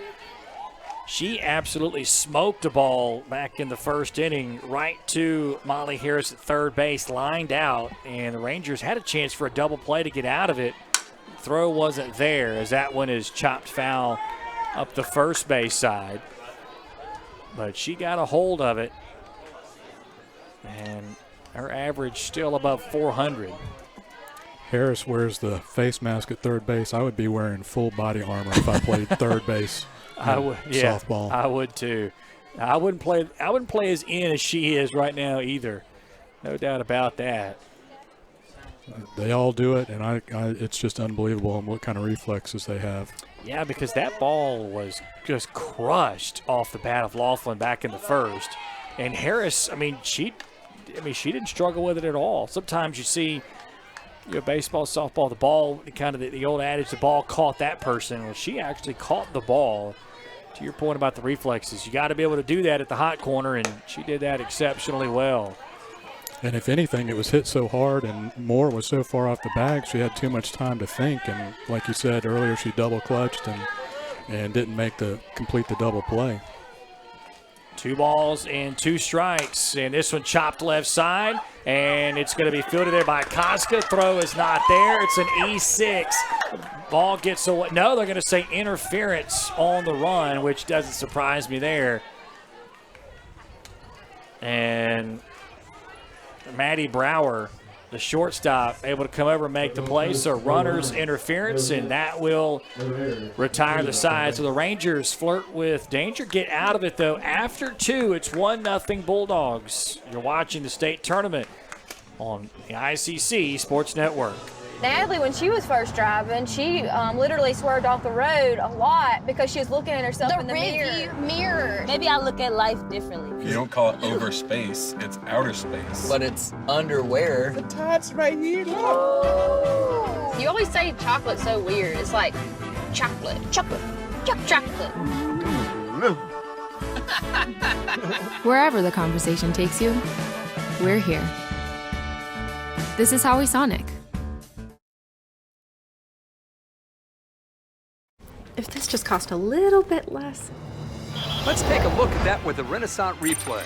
She absolutely smoked a ball back in the first inning right to Molly Harris at third base, lined out, and the Rangers had a chance for a double play to get out of it. Throw wasn't there as that one is chopped foul up the first base side. But she got a hold of it, and her average still above 400. Harris wears the face mask at third base. I would be wearing full body armor if I played third base. I would, yeah, softball. I would too. I wouldn't play as in as she is right now either. No doubt about that. They all do it, and it's just unbelievable what kind of reflexes they have. Yeah, because that ball was just crushed off the bat of Laughlin back in the first. And Harris, she didn't struggle with it at all. Sometimes you see, baseball, softball, the ball, kind of the old adage, the ball caught that person. Well, she actually caught the ball. To your point about the reflexes, you got to be able to do that at the hot corner, and she did that exceptionally well. And if anything, it was hit so hard and Moore was so far off the bag, she had too much time to think. And like you said earlier, she double clutched and didn't complete the double play. 2 balls and 2 strikes, and this one chopped left side, and it's going to be fielded there by Koska. Throw is not there. It's an E6. Ball gets away. No, they're going to say interference on the run, which doesn't surprise me there. And Maddie Brower, the shortstop, able to come over and make the play. So runners interference, and that will retire the side. So the Rangers flirt with danger, get out of it though. After 2, it's 1-0 Bulldogs. You're watching the state tournament on the ICC Sports Network. Natalie, when she was first driving, she literally swerved off the road a lot because she was looking at herself in the mirror. Maybe I look at life differently. You don't call it over space, it's outer space. But it's underwear. The top's right here, look. You always say chocolate's so weird. It's like chocolate. Wherever the conversation takes you, we're here. This is Howie Sonic. If this just cost a little bit less. Let's take a look at that with the Renaissance replay.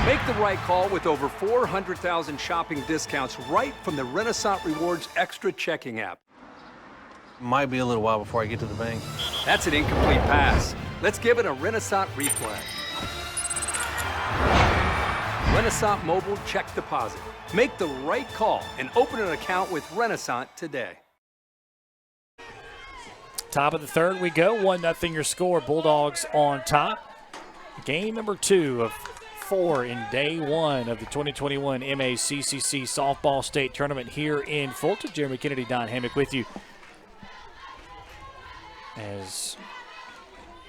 Make the right call with over 400,000 shopping discounts right from the Renaissance Rewards Extra Checking app. Might be a little while before I get to the bank. That's an incomplete pass. Let's give it a Renaissance replay. Renaissance Mobile Check Deposit. Make the right call and open an account with Renaissance today. Top of the third we go, 1-0 your score, Bulldogs on top. Game number 2 of 4 in day 1 of the 2021 MACCC Softball State Tournament here in Fulton. Jeremy Kennedy, Don Hammock with you. As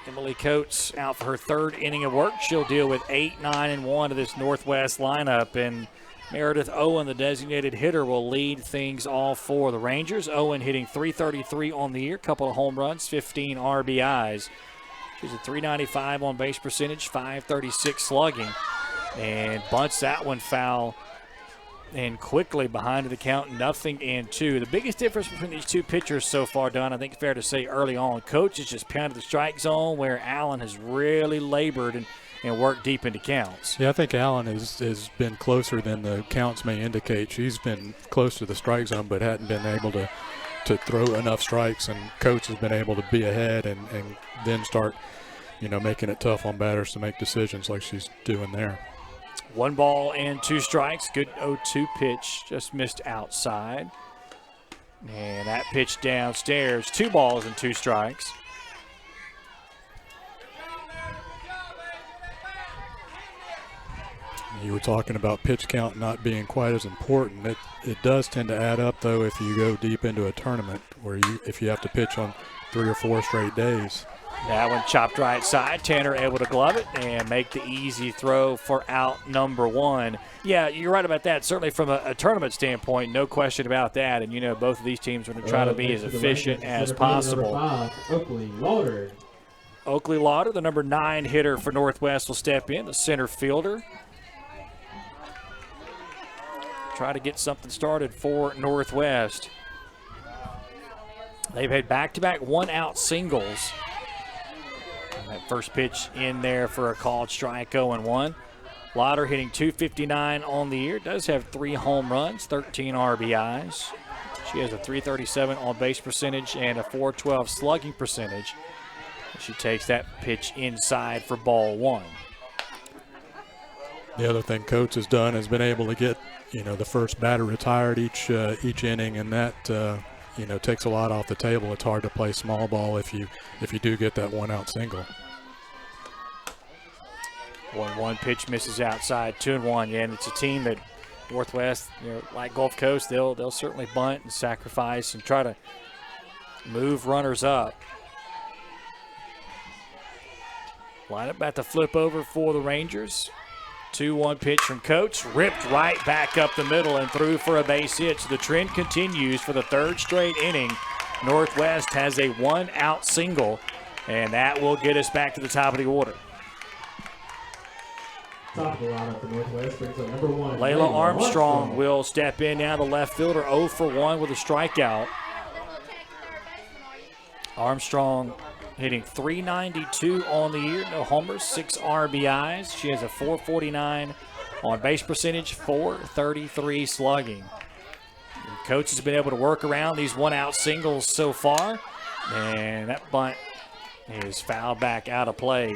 Emily Coates out for her 3rd inning of work, she'll deal with 8, 9, and 1 of this Northwest lineup. And Meredith Owen, the designated hitter, will lead things all for the Rangers. Owen hitting .333 on the year, couple of home runs, 15 RBIs. She's a .395 on base percentage, .536 slugging, and bunts that one foul and quickly behind the count, 0-2. The biggest difference between these two pitchers so far, Don, I think it's fair to say early on, Coach has just pounded the strike zone where Allen has really labored and worked deep into counts. Yeah, I think Allen has been closer than the counts may indicate. She's been close to the strike zone but hadn't been able to throw enough strikes, and Coach has been able to be ahead and then start, making it tough on batters to make decisions like she's doing there. 1 ball and 2 strikes. Good 0-2 pitch. Just missed outside. And that pitch downstairs. 2 balls and 2 strikes. You were talking about pitch count not being quite as important. It does tend to add up, though, if you go deep into a tournament where if you have to pitch on 3 or 4 straight days. That one chopped right side. Tanner able to glove it and make the easy throw for out number 1. Yeah, you're right about that. Certainly from a tournament standpoint, no question about that. And, both of these teams are going to try to be as efficient as possible. Oakley Lauder. Oakley Lauder, the number 9 hitter for Northwest, will step in, the center fielder. Try to get something started for Northwest. They've had back-to-back one-out singles. And that first pitch in there for a called strike, 0-1. Lauder hitting .259 on the year. Does have 3 home runs, 13 RBIs. She has a .337 on-base percentage and a .412 slugging percentage. She takes that pitch inside for ball 1. The other thing Coates has done has been able to get, the first batter retired each inning, and that takes a lot off the table. It's hard to play small ball if you do get that one-out single. 1-1 pitch misses outside, 2-1. Yeah, and it's a team that Northwest, like Gulf Coast, they'll certainly bunt and sacrifice and try to move runners up. Line up at the flip over for the Rangers. 2-1 pitch from Coates, ripped right back up the middle and through for a base hit. So the trend continues for the 3rd straight inning. Northwest has a one-out single, and that will get us back to the top of the order. Top of the lineup for Northwest brings up number 1. Layla Armstrong will step in now, the left fielder, 0 for 1 with a strikeout. Armstrong hitting .392 on the year, no homers, 6 RBIs. She has a .449 on base percentage, .433 slugging. And Coach has been able to work around these one-out singles so far, and that bunt is fouled back out of play.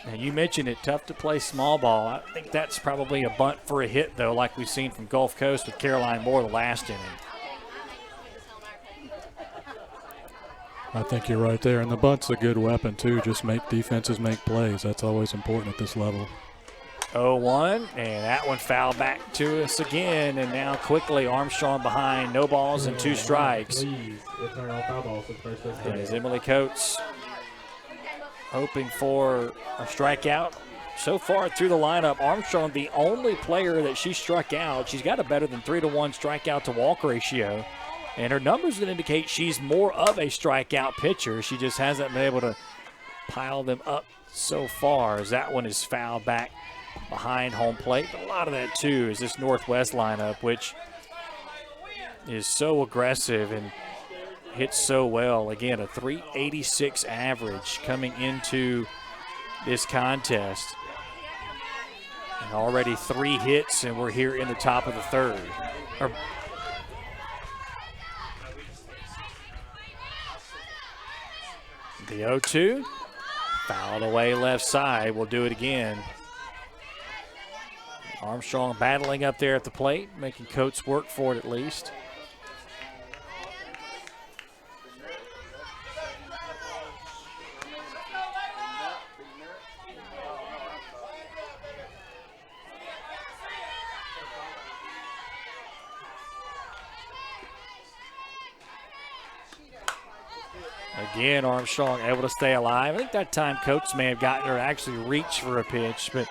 And you mentioned it, tough to play small ball. I think that's probably a bunt for a hit, though, like we've seen from Gulf Coast with Caroline Moore the last inning. I think you're right there. And the bunt's a good weapon, too. Just make defenses make plays. That's always important at this level. 0-1, and that one fouled back to us again. And now quickly Armstrong behind, no balls and 2 strikes. As Emily Coates hoping for a strikeout. So far through the lineup, Armstrong, the only player that she struck out. She's got a better than 3-to-1 strikeout to walk ratio. And her numbers would indicate she's more of a strikeout pitcher. She just hasn't been able to pile them up so far, as that one is fouled back behind home plate. But a lot of that, too, is this Northwest lineup, which is so aggressive and hits so well. Again, a .386 average coming into this contest. And already 3 hits, and we're here in the top of the 3rd. The 0-2, fouled away left side. We'll do it again. Armstrong battling up there at the plate, making Coates work for it at least. Again, Armstrong able to stay alive. I think that time Coates may have gotten her to actually reach for a pitch, but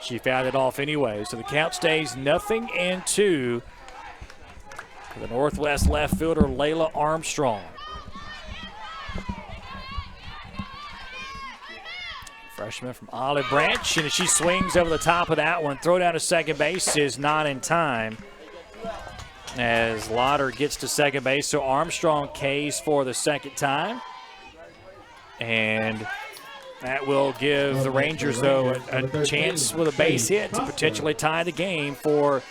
she fouled it off anyway. So the count stays 0-2 for the Northwest left fielder, Layla Armstrong. Freshman from Olive Branch, and she swings over the top of that one. Throw down to second base is not in time, as Lauder gets to second base. So Armstrong Ks for the second time. And that will give the Rangers, though, a chance with a base hit to potentially tie the game for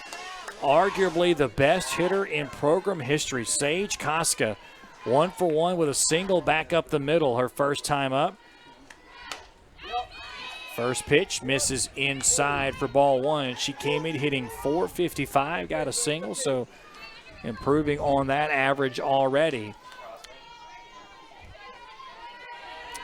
arguably the best hitter in program history, Sage Koska. 1 for 1 with a single back up the middle her first time up. First pitch misses inside for ball 1. She came in hitting .455, got a single, so improving on that average already.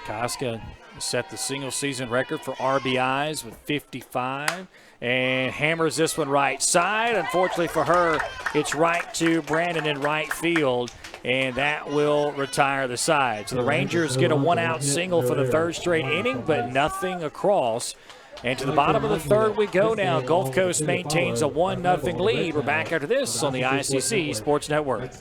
Koska set the single season record for RBIs with 55 and hammers this one right side. Unfortunately for her, it's right to Brandon in right field, and that will retire the side. So the Rangers get a one-out single for the 3rd straight inning, but nothing across. And to the bottom of the 3rd we go now. Gulf Coast maintains a 1-0 lead. We're back after this on the ICC Sports Network.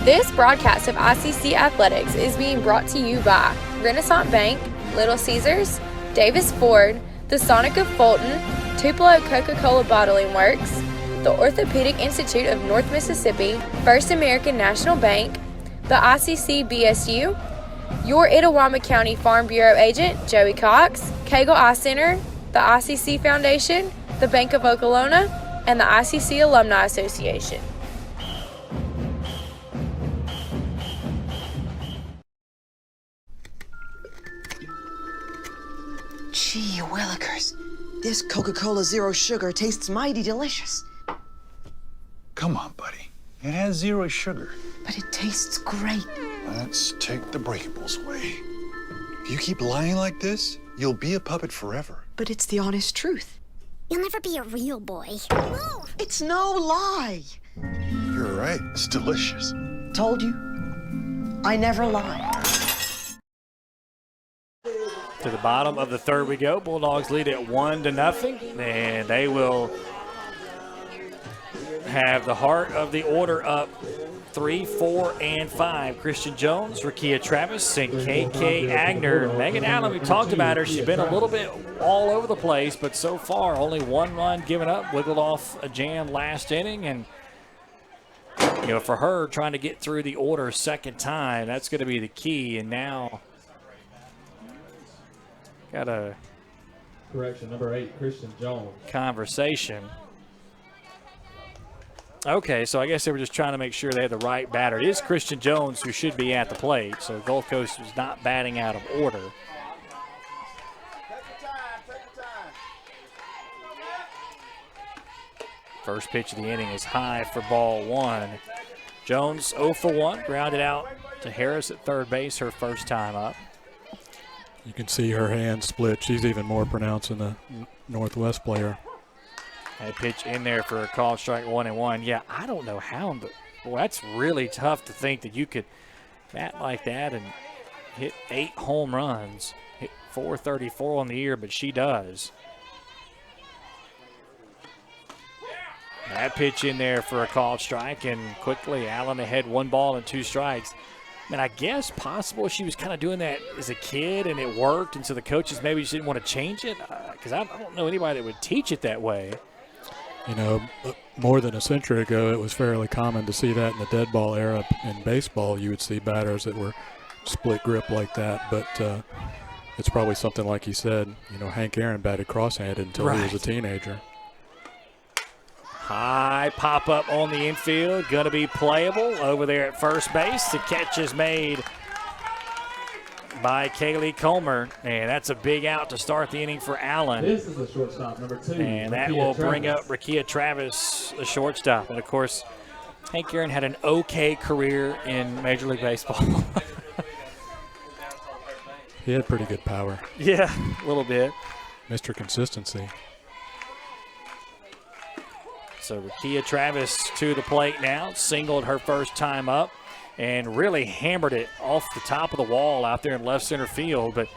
This broadcast of ICC Athletics is being brought to you by Renaissance Bank, Little Caesars, Davis Ford, the Sonic of Fulton, Tupelo Coca-Cola Bottling Works, the Orthopedic Institute of North Mississippi, First American National Bank, the ICC BSU, your Itawamba County Farm Bureau agent, Joey Cox, Cagle Eye Center, the ICC Foundation, the Bank of Okolona, and the ICC Alumni Association. Gee willikers, this Coca-Cola Zero Sugar tastes mighty delicious. Come on, buddy. It has 0 sugar. But it tastes great. Let's take the breakables away. If you keep lying like this, you'll be a puppet forever. But it's the honest truth. You'll never be a real boy. No, it's no lie. You're right. It's delicious. Told you. I never lie. To the bottom of the third we go. Bulldogs lead at 1-0, and they will have the heart of the order up 3, 4, and 5. Christian Jones, Rakia Travis, and KK Agner. Megan Allen, we talked about her. She's been a little bit all over the place, but so far only 1 run given up. Wiggled off a jam last inning, and you know, for her trying to get through the order second time, that's going to be the key. And now got a correction, number 8, Christian Jones. Conversation. Okay, so I guess they were just trying to make sure they had the right batter. It is Christian Jones who should be at the plate, so Gulf Coast was not batting out of order. First pitch of the inning is high for ball 1. Jones 0 for 1, grounded out to Harris at third base, her first time up. You can see her hand split. She's even more pronounced than the Northwest player. That pitch in there for a called strike 1-1. Yeah, I don't know how, but boy, that's really tough to think that you could bat like that and hit 8 home runs, hit 434 on the year, but she does. That pitch in there for a called strike, and quickly Allen ahead 1 ball and 2 strikes. And I guess possible she was kind of doing that as a kid and it worked, and so the coaches maybe just didn't want to change it, because I don't know anybody that would teach it that way. You know, more than a century ago, it was fairly common to see that in the dead ball era. In baseball, you would see batters that were split grip like that, but it's probably something like he said, you know, Hank Aaron batted cross-handed until he was a teenager. High pop-up on the infield, going to be playable over there at first base. The catch is made by Kaylee Comer, and that's a big out to start the inning for Allen. This is the shortstop, number 2. And that will bring up Rakia Travis, the shortstop. And, of course, Hank Aaron had an okay career in Major League Baseball. He had pretty good power. Yeah, a little bit. Mr. Consistency. So Rakia Travis to the plate now, singled her first time up and really hammered it off the top of the wall out there in left center field, but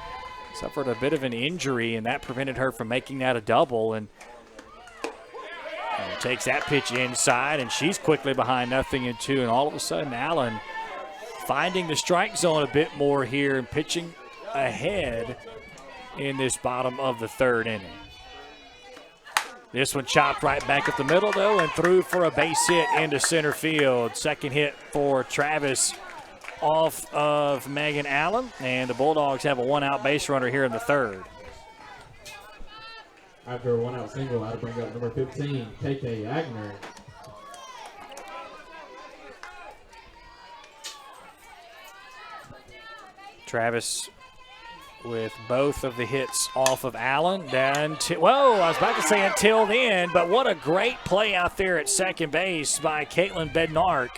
suffered a bit of an injury, and that prevented her from making that a double. And takes that pitch inside, and she's quickly behind 0-2, and all of a sudden Allen finding the strike zone a bit more here and pitching ahead in this bottom of the third inning. This one chopped right back up the middle, though, and through for a base hit into center field. Second hit for Travis off of Megan Allen, and the Bulldogs have a 1-out base runner here in the third. After a 1-out single, I'll bring up number 15, KK Agner. Travis with both of the hits off of Allen. Whoa, I was about to say until then, but what a great play out there at second base by Caitlin Bednark.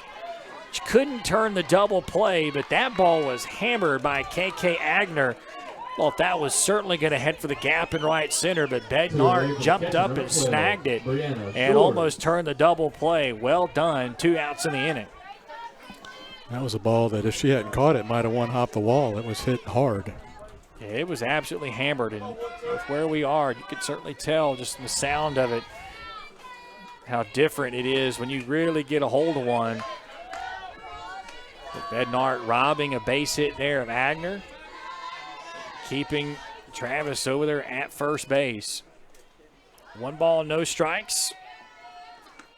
She couldn't turn the double play, but that ball was hammered by KK Agner. Thought that was certainly going to head for the gap in right center, but Bednark jumped up and snagged it and almost turned the double play. Well done, 2 outs in the inning. That was a ball that if she hadn't caught it, might have one-hopped the wall. It was hit hard. Yeah, it was absolutely hammered, and with where we are, you could certainly tell just the sound of it how different it is when you really get a hold of one. Bednart robbing a base hit there of Agner, keeping Travis over there at first base. 1 ball, no strikes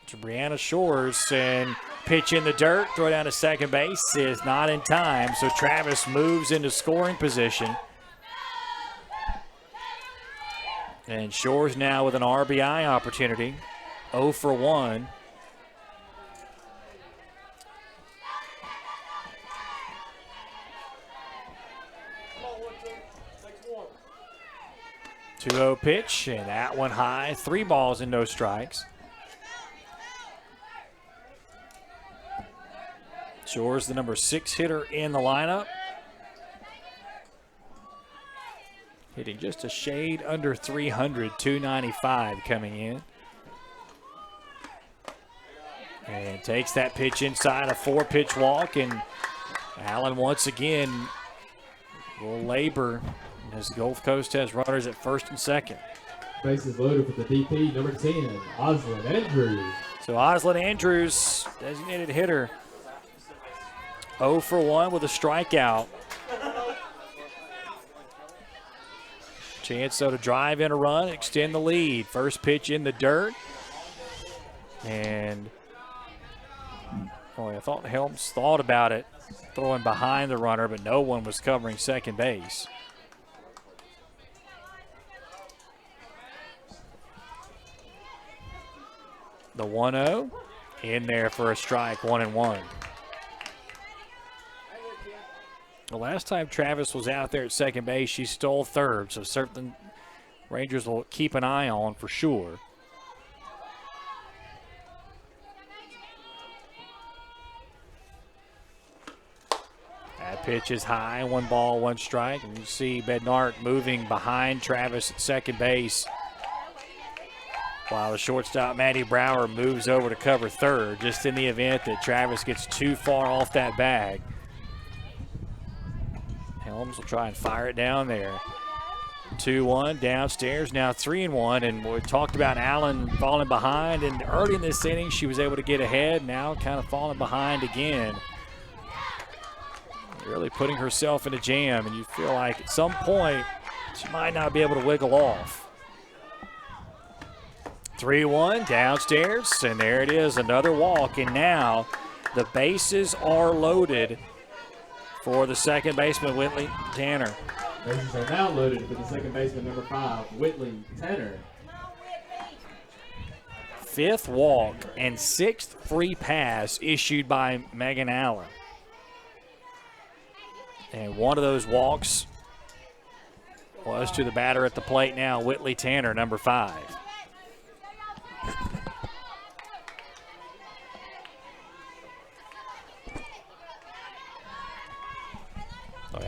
to Brianna Shores, and pitch in the dirt, throw down to second base is not in time, so Travis moves into scoring position. And Shores now with an RBI opportunity, 0 for 1. Two-0 pitch, and that one high. 3 balls and no strikes. Shores, the number 6 hitter in the lineup. Hitting just a shade under 300, 295 coming in. And takes that pitch inside, a 4-pitch walk, and Allen once again will labor as Gulf Coast has runners at first and second. Bases loaded for the DP, number 10, Oslin Andrews. So Oslin Andrews, designated hitter, 0 for 1 with a strikeout. Chance, though, to drive in a run, extend the lead. First pitch in the dirt. And, I thought Helms thought about it, throwing behind the runner, but no one was covering second base. The 1-0 in there for a strike, 1-1. The last time Travis was out there at second base, she stole third, so something Rangers will keep an eye on for sure. That pitch is high, 1 ball, 1 strike, and you see Bednart moving behind Travis at second base, while the shortstop, Maddie Brower, moves over to cover third, just in the event that Travis gets too far off that bag. Helms will try and fire it down there. 2-1 downstairs, now 3-1, and we talked about Allen falling behind, and early in this inning she was able to get ahead, now kind of falling behind again. Really putting herself in a jam, and you feel like at some point she might not be able to wiggle off. 3-1 downstairs, and there it is, another walk, and now the bases are loaded for the second baseman, Whitley Tanner. Bases are now loaded for the second baseman, number 5, Whitley Tanner. 5th walk and 6th free pass issued by Megan Allen. And one of those walks was to the batter at the plate now, Whitley Tanner, number 5.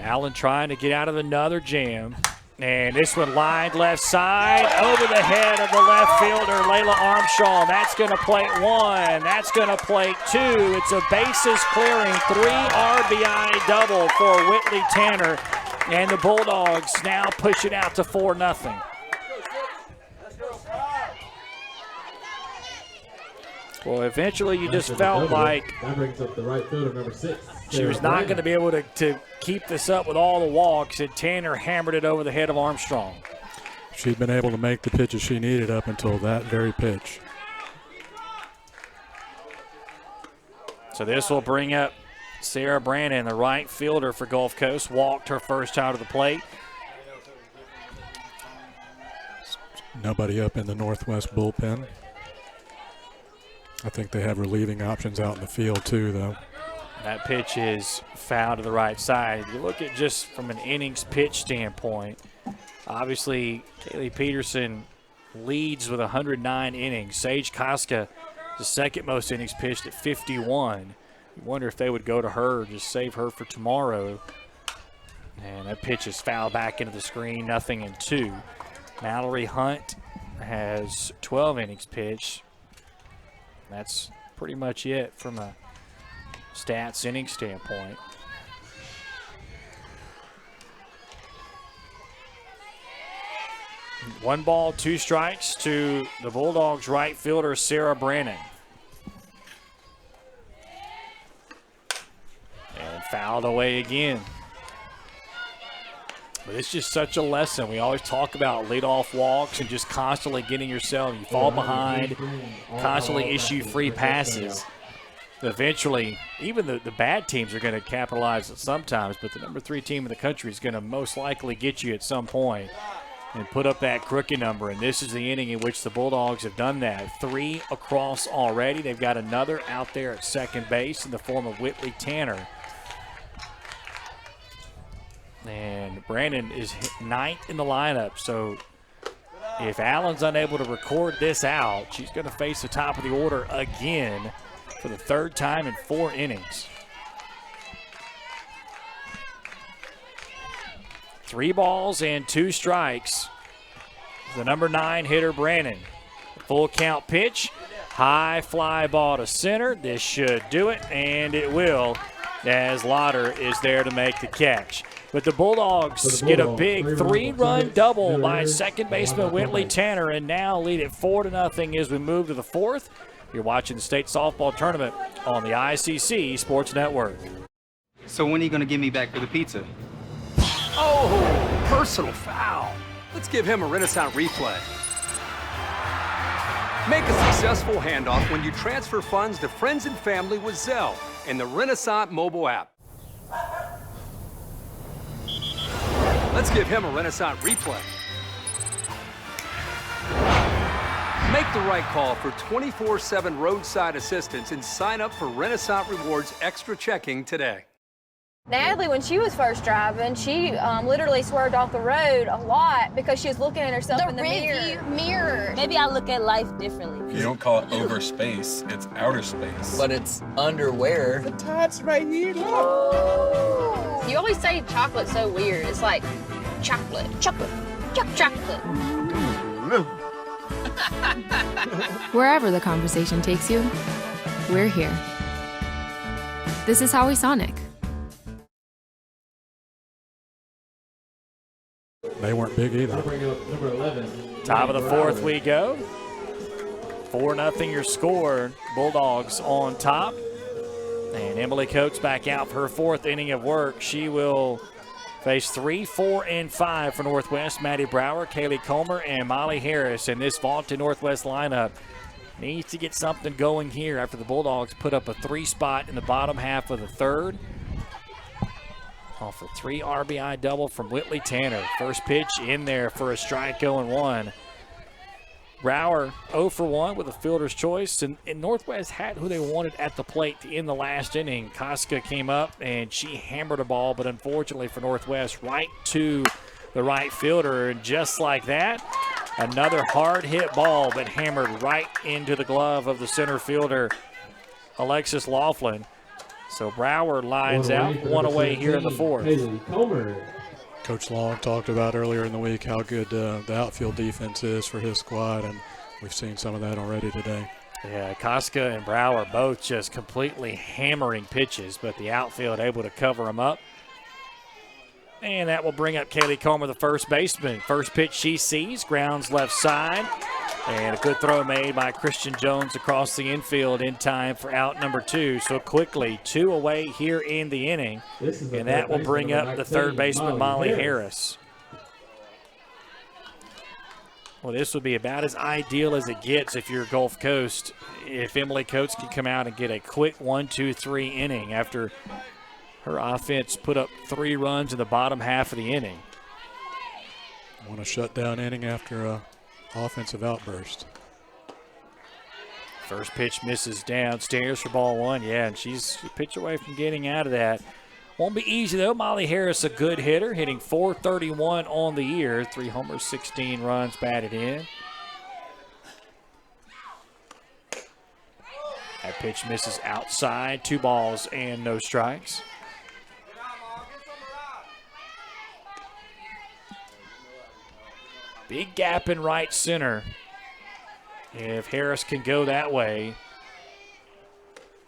Allen trying to get out of another jam. And this one lined left side over the head of the left fielder, Layla Armstrong. That's going to plate 1. That's going to plate 2. It's a bases clearing 3 RBI double for Whitley Tanner. And the Bulldogs now push it out to 4-0. Well, eventually you just felt like that brings up the right fielder, number 6. She was not going to be able to keep this up with all the walks, and Tanner hammered it over the head of Armstrong. She'd been able to make the pitches she needed up until that very pitch. So this will bring up Sarah Brannon, the right fielder for Gulf Coast. Walked her first out of the plate. Nobody up in the Northwest bullpen. I think they have relieving options out in the field too, though. That pitch is foul to the right side. If you look at just from an innings pitch standpoint, obviously Kaylee Peterson leads with 109 innings. Sage Koska, the second most innings pitched at 51. You wonder if they would go to her, just save her for tomorrow. And that pitch is fouled back into the screen, 0-2. Mallory Hunt has 12 innings pitched. That's pretty much it from a stats inning standpoint. One ball, 2 strikes to the Bulldogs right fielder, Sarah Brannon. fouled away again. But it's just such a lesson. We always talk about leadoff walks and just constantly getting yourself, you fall behind, constantly issue free passes. Eventually, even the bad teams are going to capitalize it sometimes, but the number 3 team in the country is going to most likely get you at some point and put up that crookie number. And this is the inning in which the Bulldogs have done that. 3 across already. They've got another out there at second base in the form of Whitley Tanner. And Brandon is 9th in the lineup, so if Allen's unable to record this out, she's going to face the top of the order again for the 3rd time in 4 innings. 3 balls and 2 strikes. The number 9 hitter, Brandon. Full count pitch, high fly ball to center. This should do it, and it will, as Lauder is there to make the catch. But the Bulldogs get a big 3-run double by second baseman Whitley Tanner, and now lead it 4-0 as we move to the 4th. You're watching the state softball tournament on the ICC Sports Network. So when are you going to give me back for the pizza? Oh, personal foul. Let's give him a Renaissance replay. Make a successful handoff when you transfer funds to friends and family with Zelle and the Renaissance mobile app. Let's give him a Renaissance replay. Make the right call for 24/7 roadside assistance and sign up for Renaissance Rewards Extra Checking today. Natalie, when she was first driving, she literally swerved off the road a lot because she was looking at herself in the mirror. Maybe I look at life differently. You don't call it over space, it's outer space. But it's underwear. The top's right here, look. You always say chocolate's so weird. It's like chocolate. Wherever the conversation takes you, we're here. This is Howie Sonic. They weren't big either. Number 11. Top of the 4th we go. 4-0 your score. Bulldogs on top. And Emily Coates back out for her 4th inning of work. She will face 3, 4, and 5 for Northwest. Maddie Brower, Kaylee Comer, and Molly Harris. And this vaunted Northwest lineup needs to get something going here after the Bulldogs put up a 3 spot in the bottom half of the 3rd. Off a 3 RBI double from Whitley Tanner. First pitch in there for a strike, 0-1. Brower 0 for 1 with a fielder's choice, and Northwest had who they wanted at the plate in the last inning. Koska came up and she hammered a ball, but unfortunately for Northwest, right to the right fielder, and just like that, another hard hit ball, but hammered right into the glove of the center fielder, Alexis Laughlin. So Brower lines out, 1 away here in the 4th. Coach Long talked about earlier in the week how good the outfield defense is for his squad, and we've seen some of that already today. Yeah, Koska and Brower both just completely hammering pitches, but the outfield able to cover them up. And that will bring up Kaylee Comer, the first baseman. First pitch she sees, grounds left side. And a good throw made by Christian Jones across the infield in time for out number 2. So quickly, 2 away here in the inning. And that will bring up the 3rd baseman, Molly Harris. Well, this would be about as ideal as it gets if you're Gulf Coast. If Emily Coates can come out and get a quick 1-2-3 inning after her offense put up 3 runs in the bottom half of the inning. Want a shutdown inning after a offensive outburst. First pitch misses downstairs for ball 1. Yeah, and she's a pitch away from getting out of that. Won't be easy, though. Molly Harris, a good hitter, hitting .431 on the year. 3 homers, 16 runs batted in. That pitch misses outside. 2 balls and no strikes. Big gap in right center. If Harris can go that way.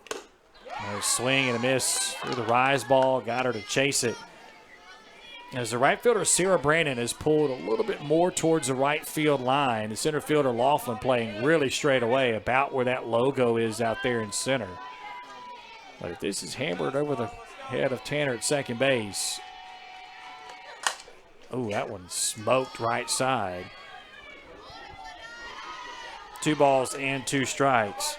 A swing and a miss through the rise ball. Got her to chase it. As the right fielder, Sarah Brandon, is pulled a little bit more towards the right field line. The center fielder, Laughlin, playing really straight away about where that logo is out there in center. But if this is hammered over the ahead of Tanner at second base. Oh, that one smoked right side. 2 balls and 2 strikes.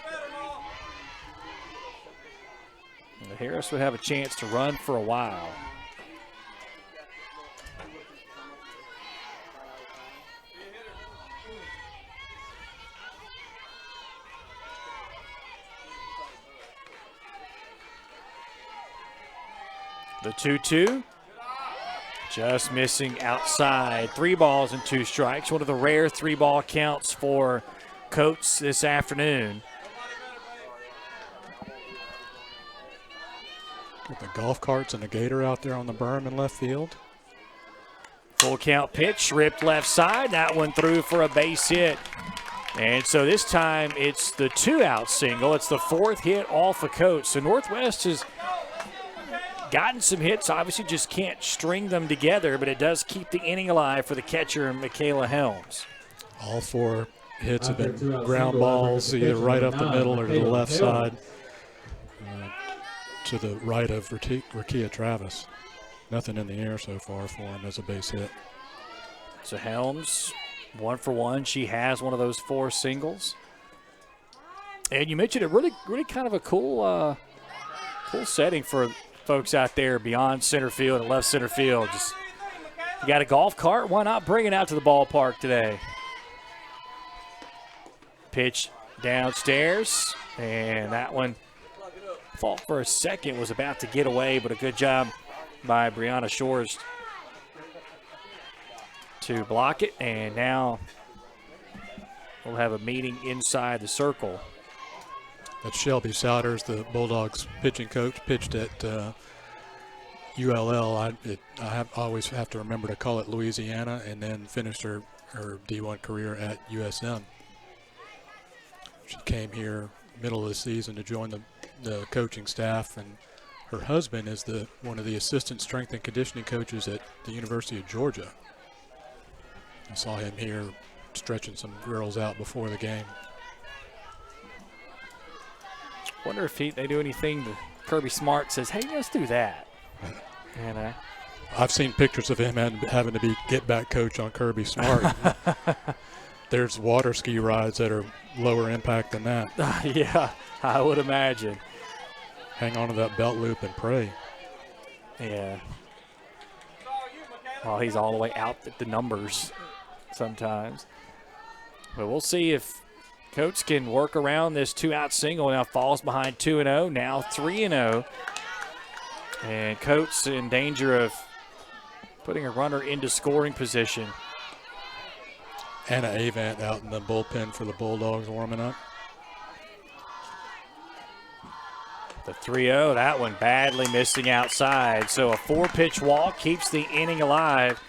And Harris would have a chance to run for a while. The 2-2. Just missing outside. 3 balls and 2 strikes. One of the rare 3-ball counts for Coates this afternoon. With the golf carts and the gator out there on the berm in left field. Full count pitch, ripped left side. That one through for a base hit. And so this time it's the 2-out single. It's the 4th hit off of Coates. So Northwest has gotten some hits, obviously just can't string them together, but it does keep the inning alive for the catcher, Michaela Helms. All 4 hits have been ground balls, either right up the middle or to the left side, to the right of Rakia Travis. Nothing in the air so far for him as a base hit. So Helms, 1 for 1. She has one of those 4 singles. And you mentioned it, really kind of a cool setting for folks out there beyond center field and left center field. Just, you got a golf cart, why not bring it out to the ballpark today? Pitch downstairs, and that one fought for a second, was about to get away, but a good job by Brianna Shores to block it, and now we'll have a meeting inside the circle. That's Shelby Souders, the Bulldogs pitching coach, pitched at ULL. I always have to remember to call it Louisiana, and then finished her D1 career at USM. She came here middle of the season to join the coaching staff, and her husband is one of the assistant strength and conditioning coaches at the University of Georgia. I saw him here stretching some girls out before the game. Wonder if they do anything that Kirby Smart says, hey, let's do that. And I've seen pictures of him having to be get-back coach on Kirby Smart. There's water ski rides that are lower impact than that. Yeah, I would imagine. Hang on to that belt loop and pray. Yeah. Well, he's all the way out at the numbers sometimes. But we'll see if Coates can work around this 2-out single. Now falls behind 2-0, now 3-0. And Coates in danger of putting a runner into scoring position. Anna Avant out in the bullpen for the Bulldogs warming up. The 3-0, that one badly missing outside. So a 4-pitch walk keeps the inning alive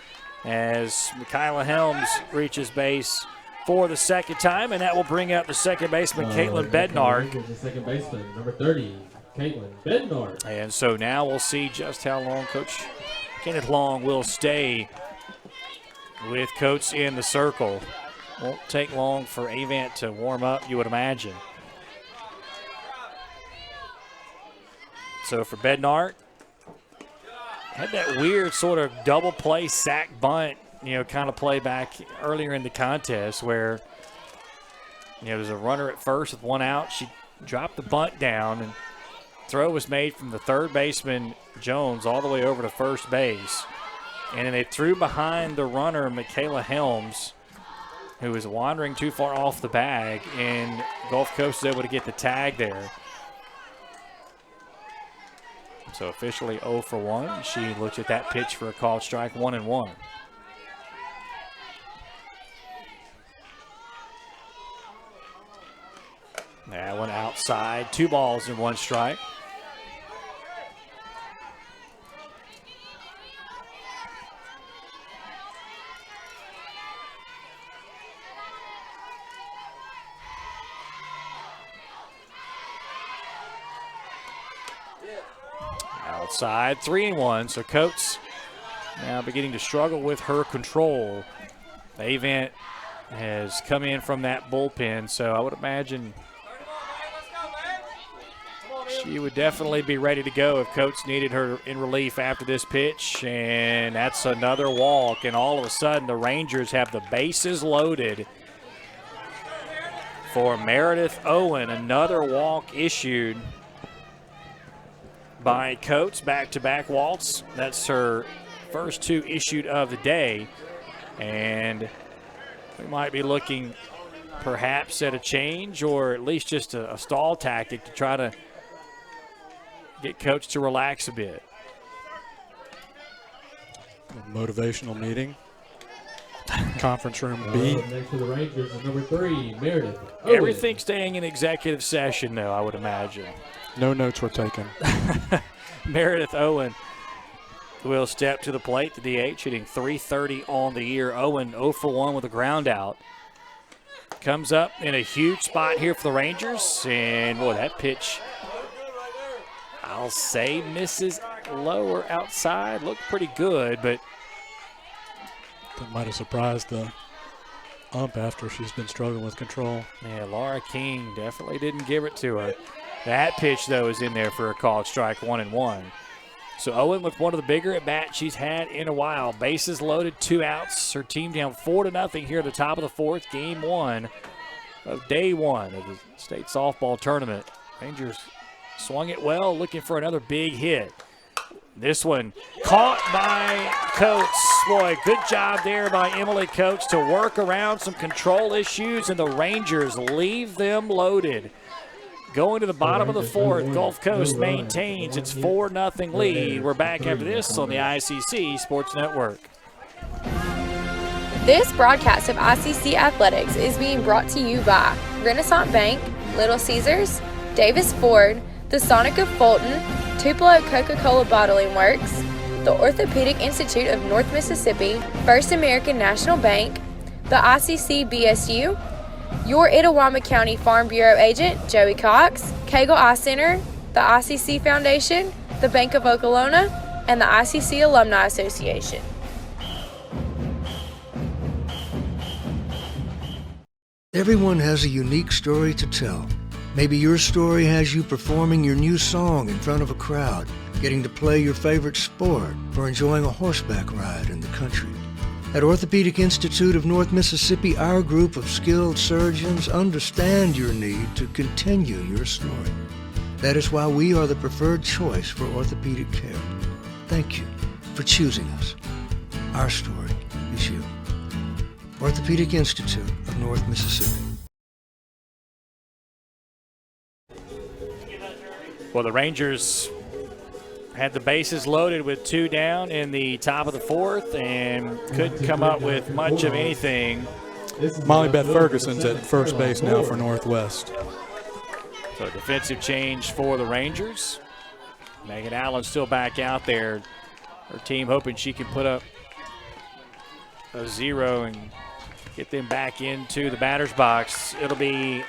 as Michaela Helms reaches base for the second time, and that will bring up the second baseman, Caitlin Bednar. The second baseman, number 30, Caitlin Bednar. And so now we'll see just how long Coach Kenneth Long will stay with Coates in the circle. Won't take long for Avant to warm up, you would imagine. So for Bednar, had that weird sort of double play sack bunt, kind of play back earlier in the contest where, there's a runner at first with 1 out. She dropped the bunt down, and throw was made from the third baseman, Jones, all the way over to first base. And then they threw behind the runner, Michaela Helms, who was wandering too far off the bag, and Gulf Coast was able to get the tag there. So officially 0 for 1. She looked at that pitch for a called strike, 1-1. That one outside, 2 balls and 1 strike. Outside, 3-1. So Coates now beginning to struggle with her control. Avant has come in from that bullpen, so I would imagine She would definitely be ready to go if Coach needed her in relief after this pitch. And that's another walk. And all of a sudden, the Rangers have the bases loaded for Meredith Owen. Another walk issued by Coates. Back-to-back walks. That's her first 2 issued of the day. And we might be looking perhaps at a change or at least just a stall tactic to try to get Coach to relax a bit. A motivational meeting. Conference room B. Next to the Rangers is number 3, Meredith Owen. Everything staying in executive session, though, I would imagine. No notes were taken. Meredith Owen will step to the plate, the DH, hitting .330 on the year. Owen 0 for 1 with a ground out. Comes up in a huge spot here for the Rangers. And, boy, that pitch, I'll say, misses lower outside. Looked pretty good, but that might have surprised the ump after she's been struggling with control. Yeah, Laura King definitely didn't give it to her. That pitch, though, is in there for a called strike, 1-1. So Owen with one of the bigger at-bats she's had in a while. Bases loaded, 2 outs. Her team down 4-0 here at the top of the 4th. Game 1 of day 1 of the state softball tournament. Rangers swung it well, looking for another big hit. This one caught by Coates. Boy, good job there by Emily Coates to work around some control issues, and the Rangers leave them loaded. Going to the bottom of the 4th, Gulf Coast maintains its 4-0 lead. We're back after this on the ICC Sports Network. This broadcast of ICC Athletics is being brought to you by Renaissance Bank, Little Caesars, Davis Ford, the Sonic of Fulton, Tupelo Coca-Cola Bottling Works, the Orthopedic Institute of North Mississippi, First American National Bank, the ICC BSU, your Itawamba County Farm Bureau agent, Joey Cox, Cagle Eye Center, the ICC Foundation, the Bank of Okolona, and the ICC Alumni Association. Everyone has a unique story to tell. Maybe your story has you performing your new song in front of a crowd, getting to play your favorite sport, or enjoying a horseback ride in the country. At Orthopedic Institute of North Mississippi, our group of skilled surgeons understand your need to continue your story. That is why we are the preferred choice for orthopedic care. Thank you for choosing us. Our story is you. Orthopedic Institute of North Mississippi. Well, the Rangers had the bases loaded with 2 down in the top of the 4th and couldn't come up with much of anything. Molly Beth Ferguson's at first base now for Northwest. So a defensive change for the Rangers. Megan Allen still back out there. Her team hoping she can put up a 0 and get them back into the batter's box. It'll be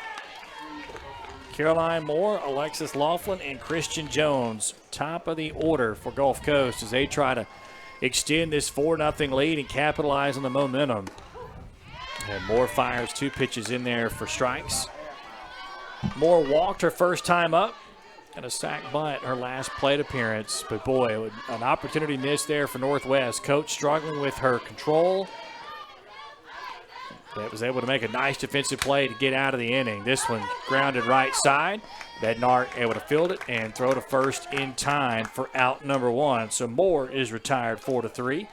Caroline Moore, Alexis Laughlin, and Christian Jones, top of the order for Gulf Coast as they try to extend this 4-0 lead and capitalize on the momentum. And Moore fires 2 pitches in there for strikes. Moore walked her first time up and a sac bunt her last plate appearance. But boy, an opportunity missed there for Northwest. Coach struggling with her control. That was able to make a nice defensive play to get out of the inning. This one grounded right side. Bednar able to field it and throw to first in time for out number 1. So Moore is retired 4-3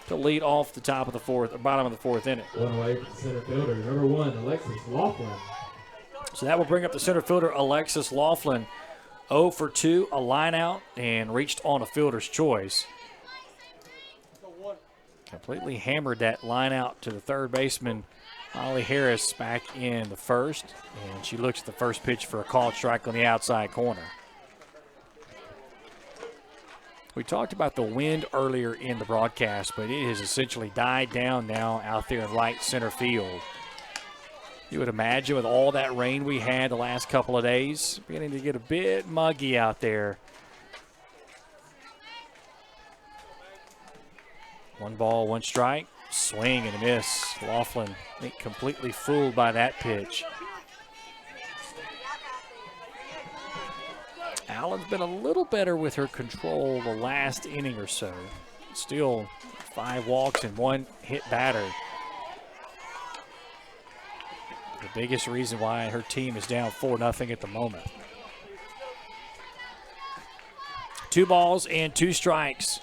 to lead off the top of the 4th, or bottom of the 4th inning. One away from the center fielder, number 1, Alexis Laughlin. So that will bring up the center fielder, Alexis Laughlin. 0 for 2, a line out, and reached on a fielder's choice. Completely hammered that line out to the third baseman, Holly Harris, back in the first, and she looks at the first pitch for a called strike on the outside corner. We talked about the wind earlier in the broadcast, but it has essentially died down now out there in right center field. You would imagine with all that rain we had the last couple of days, beginning to get a bit muggy out there. 1 ball, 1 strike. Swing and a miss. Laughlin, I think, completely fooled by that pitch. Allen's been a little better with her control the last inning or so. Still 5 walks and 1 hit batter. The biggest reason why her team is down 4-0 at the moment. 2 balls and 2 strikes.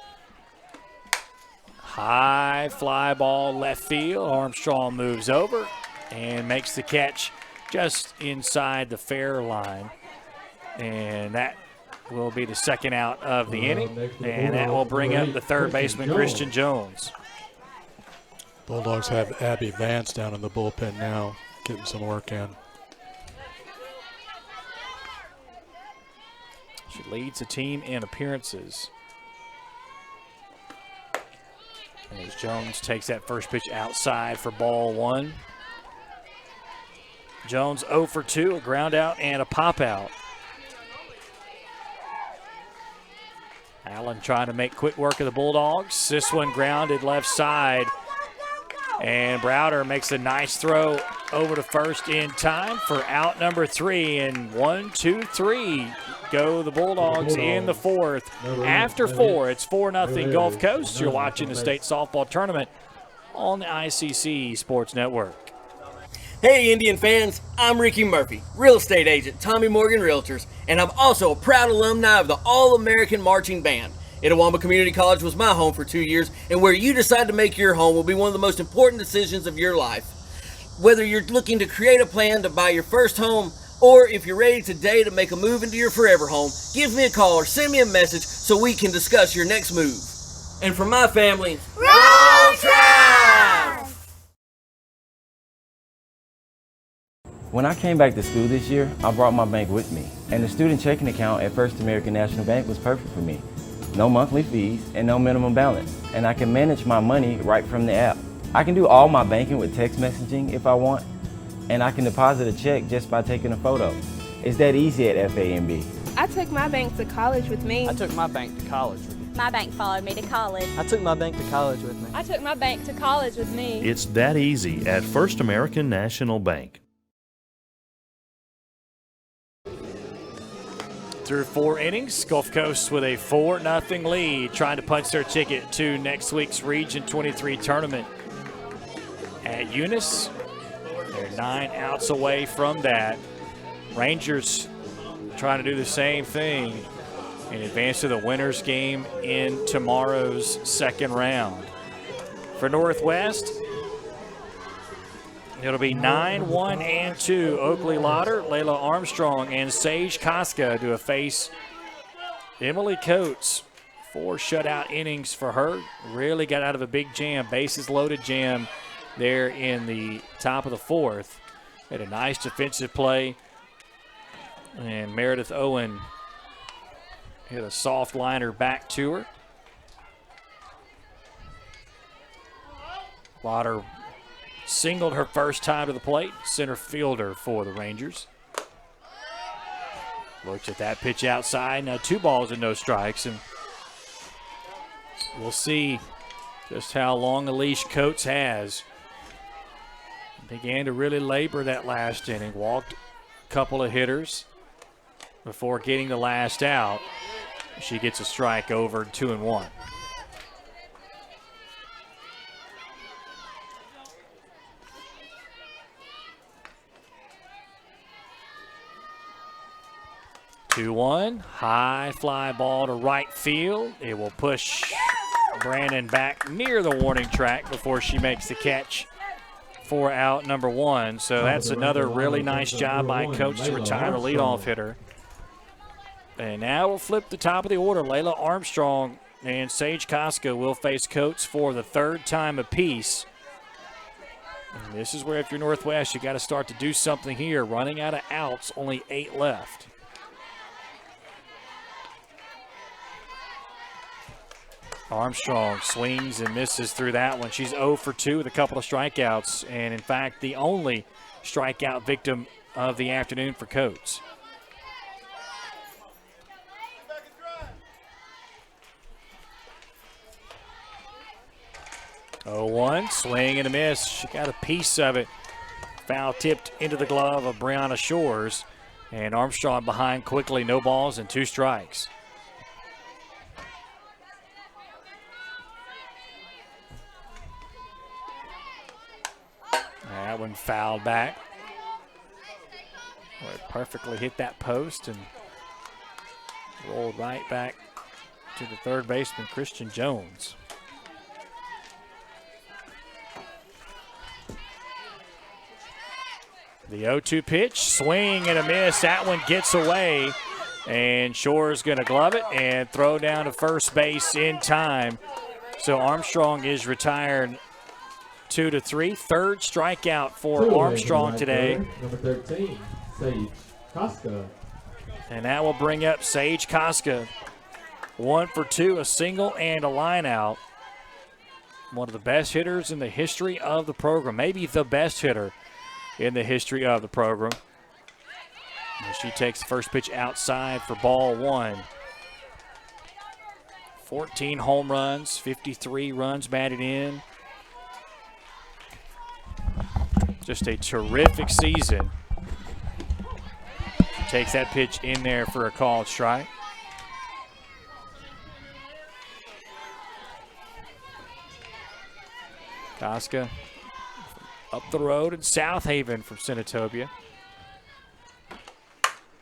High fly ball left field. Armstrong moves over and makes the catch just inside the fair line. And that will be the second out of the inning. And that will bring up the third baseman, Christian Jones. Bulldogs have Abby Vance down in the bullpen now, getting some work in. She leads the team in appearances. As Jones takes that first pitch outside for ball 1. Jones 0 for 2, a ground out and a pop out. Allen trying to make quick work of the Bulldogs. This one grounded left side. And Browder makes a nice throw over to first in time for out number 3. And 1, 2, 3 go the Bulldogs in the 4th. After 4, it's 4-0 Gulf Coast. You're watching the state softball tournament on the ICC Sports Network. Hey Indian fans, I'm Ricky Murphy, real estate agent, Tommy Morgan Realtors, and I'm also a proud alumni of the All-American Marching Band. Itawamba Community College was my home for 2 years, and where you decide to make your home will be one of the most important decisions of your life. Whether you're looking to create a plan to buy your first home, or if you're ready today to make a move into your forever home, give me a call or send me a message so we can discuss your next move. And for my family, roll Trav! When I came back to school this year, I brought my bank with me, and the student checking account at First American National Bank was perfect for me. No monthly fees and no minimum balance, and I can manage my money right from the app. I can do all my banking with text messaging if I want, and I can deposit a check just by taking a photo. It's that easy at FAMB. I took my bank to college with me. I took my bank to college with me. My bank followed me to college. I took my bank to college with me. I took my bank to college with me. It's that easy at First American National Bank. Through 4 innings, Gulf Coast with a 4-0 lead, trying to punch their ticket to next week's Region 23 tournament at Eunice. They're 9 outs away from that. Rangers trying to do the same thing in advance of the winners game in tomorrow's second round. For Northwest, it'll be 9, 1, and 2. Oakley Lauder, Layla Armstrong, and Sage Koska to face Emily Coates. 4 shutout innings for her. Really got out of a big jam, bases loaded jam there in the top of the 4th. Had a nice defensive play. And Meredith Owen hit a soft liner back to her. Lauder singled her first time to the plate, center fielder for the Rangers. Looks at that pitch outside. Now 2 balls and no strikes, and we'll see just how long a leash Coates has. Began to really labor that last inning. Walked a couple of hitters before getting the last out. She gets a strike over 2-1. High fly ball to right field. It will push Brandon back near the warning track before she makes the catch for out number 1. So that's another really nice job by Coach to retire the leadoff hitter. And now we'll flip the top of the order. Layla Armstrong and Sage Koska will face Coates for the 3rd time apiece. And this is where, if you're Northwest, you got to start to do something here. Running out of outs, only 8 left. Armstrong swings and misses through that one. She's 0 for 2 with a couple of strikeouts, and in fact, the only strikeout victim of the afternoon for Coates. Oh, 1, swing and a miss. She got a piece of it. Foul tipped into the glove of Brianna Shores. And Armstrong behind quickly, no balls and 2 strikes. That one fouled back. Well, it perfectly hit that post and rolled right back to the third baseman, Christian Jones. The 0-2 pitch, swing and a miss. That one gets away, and Shore's going to glove it and throw down to first base in time. So Armstrong is retired 2-3. Third strikeout for Armstrong today. Number 13, Sage Koska. And that will bring up Sage Koska. 1 for 2, a single and a line out. One of the best hitters in the history of the program, maybe the best hitter in the history of the program. And she takes the first pitch outside for ball 1. 14 home runs, 53 runs batted in. Just a terrific season. She takes that pitch in there for a called strike. Koska up the road in South Haven from Senatobia.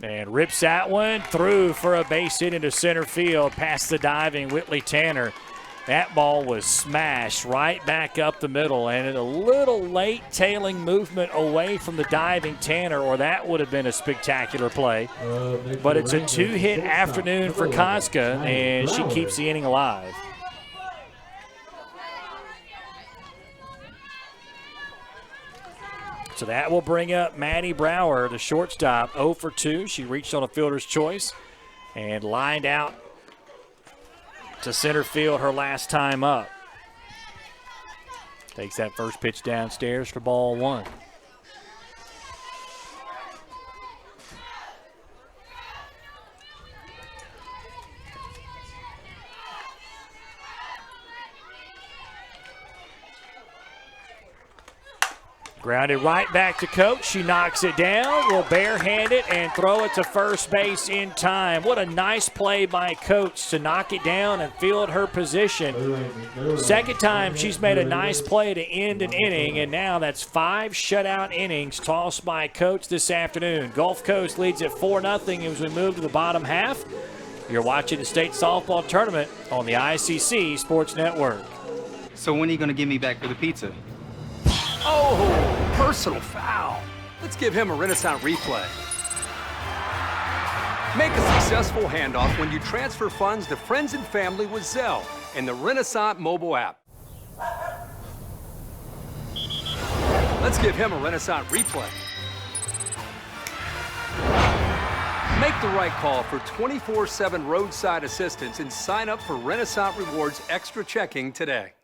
And rips that one through for a base hit into center field past the diving Whitley Tanner. That ball was smashed right back up the middle, and a little late tailing movement away from the diving Tanner, or that would have been a spectacular play. But it's a 2-hit afternoon for Koska, and she keeps the inning alive. So that will bring up Maddie Brower, the shortstop, 0 for 2. She reached on a fielder's choice and lined out to center field her last time up. Takes that first pitch downstairs for ball 1. Grounded right back to Coach. She knocks it down, will barehand it and throw it to first base in time. What a nice play by Coach to knock it down and field her position. Second time she's made a nice play to end an inning, and now that's 5 shutout innings tossed by Coach this afternoon. Gulf Coast leads at 4-0 as we move to the bottom half. You're watching the state softball tournament on the ICC Sports Network. So when are you going to get me back for the pizza? Oh, personal foul. Let's give him a Renaissance replay. Make a successful handoff when you transfer funds to friends and family with Zelle and the Renaissance mobile app. Let's give him a Renaissance replay. Make the right call for 24/7 roadside assistance and sign up for Renaissance Rewards Extra Checking today.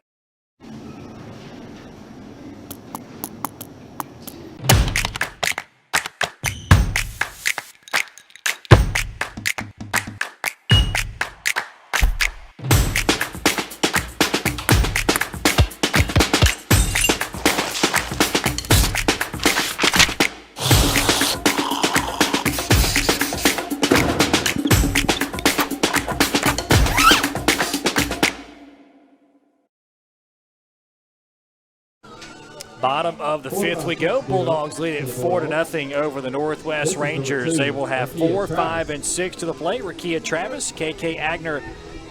Bottom of the 5th we go. Bulldogs lead at 4-0 over the Northwest Rangers. They will have 4, 5, and 6 to the plate. Rakia Travis, KK Agner,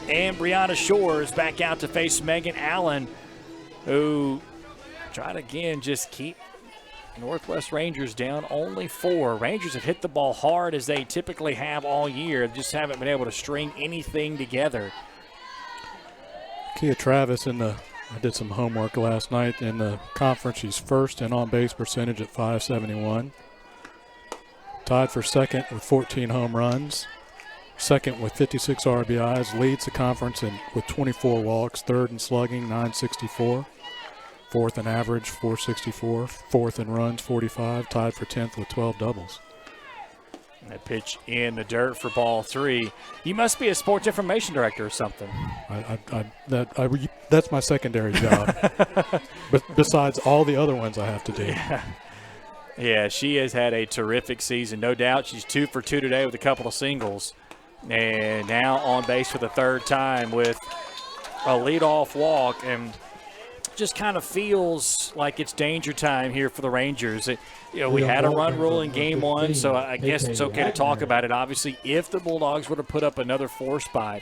and Brianna Shores back out to face Megan Allen, who tried again just keep Northwest Rangers down only 4. Rangers have hit the ball hard as they typically have all year. Just haven't been able to string anything together. Kia Travis I did some homework last night in the conference. She's first in on-base percentage at .571. Tied for second with 14 home runs. Second with 56 RBIs. Leads the conference with 24 walks. Third in slugging, .964. Fourth in average, .464. Fourth in runs, 45. Tied for 10th with 12 doubles. That pitch in the dirt for ball 3. You must be a sports information director or something. That's my secondary job. But besides all the other ones I have to do. Yeah. Yeah, she has had a terrific season, no doubt. She's 2 for 2 today with a couple of singles. And now on base for the third time with a leadoff walk, and just kind of feels like it's danger time here for the Rangers. We had a run rule in game 1, so I guess it's okay to talk about it. Obviously, if the Bulldogs were to put up another 4 spot,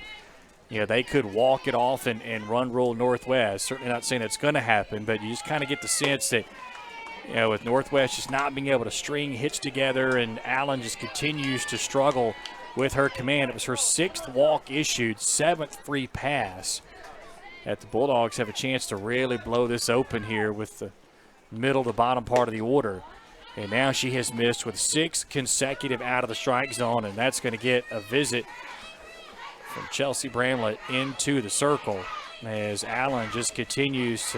they could walk it off and run rule Northwest. Certainly not saying it's going to happen, but you just kind of get the sense that, with Northwest just not being able to string hits together, and Allen just continues to struggle with her command. It was her 6th walk issued, 7th free pass. That the Bulldogs have a chance to really blow this open here with the middle to bottom part of the order. And now she has missed with 6 consecutive out of the strike zone, and that's going to get a visit from Chelsea Bramlett into the circle as Allen just continues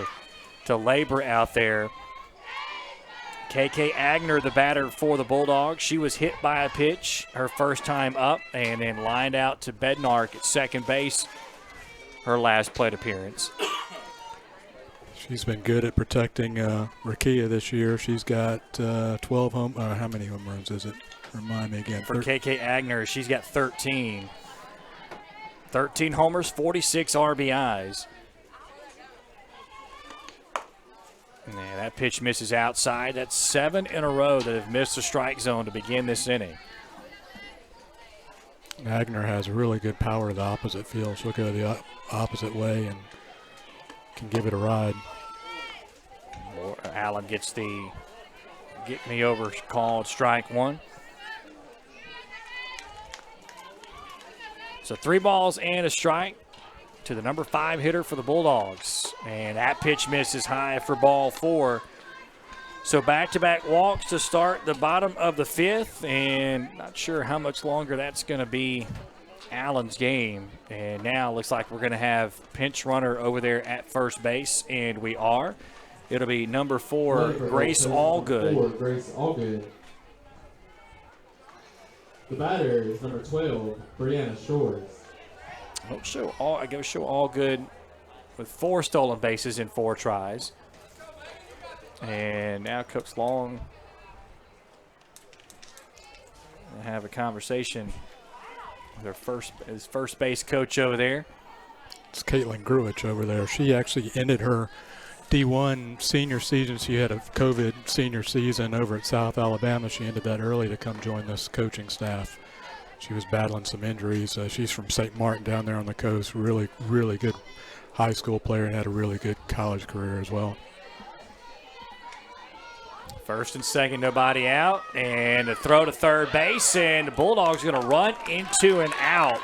to labor out there. KK Agner, the batter for the Bulldogs. She was hit by a pitch her first time up and then lined out to Bednark at second base her last plate appearance. She's been good at protecting Rakia this year. She's got 12 home. How many home runs is it? Remind me again. For KK Agner, she's got 13. 13 homers, 46 RBIs. And that pitch misses outside. That's 7 in a row that have missed the strike zone to begin this inning. Agner has really good power to the opposite field. She'll go the opposite way and can give it a ride. Allen gets the get me over called strike 1. So 3 balls and a strike to the number 5 hitter for the Bulldogs. And that pitch misses high for ball 4. So back-to-back walks to start the bottom of the 5th, and not sure how much longer that's going to be Allen's game. And now it looks like we're going to have pinch runner over there at first base, and we are. It'll be number 4, Grace Allgood. Grace Allgood. The batter is number 12, Brianna Shores. I go show Allgood with 4 stolen bases in 4 tries. And now Cooks Long will have a conversation with his first base coach over there. It's Caitlin Gruich over there. She actually ended her D1 senior season. She had a COVID senior season over at South Alabama. She ended that early to come join this coaching staff. She was battling some injuries. She's from St. Martin down there on the coast. Really, really good high school player and had a really good college career as well. First and second, nobody out, and a throw to third base, and the Bulldogs going to run into an out.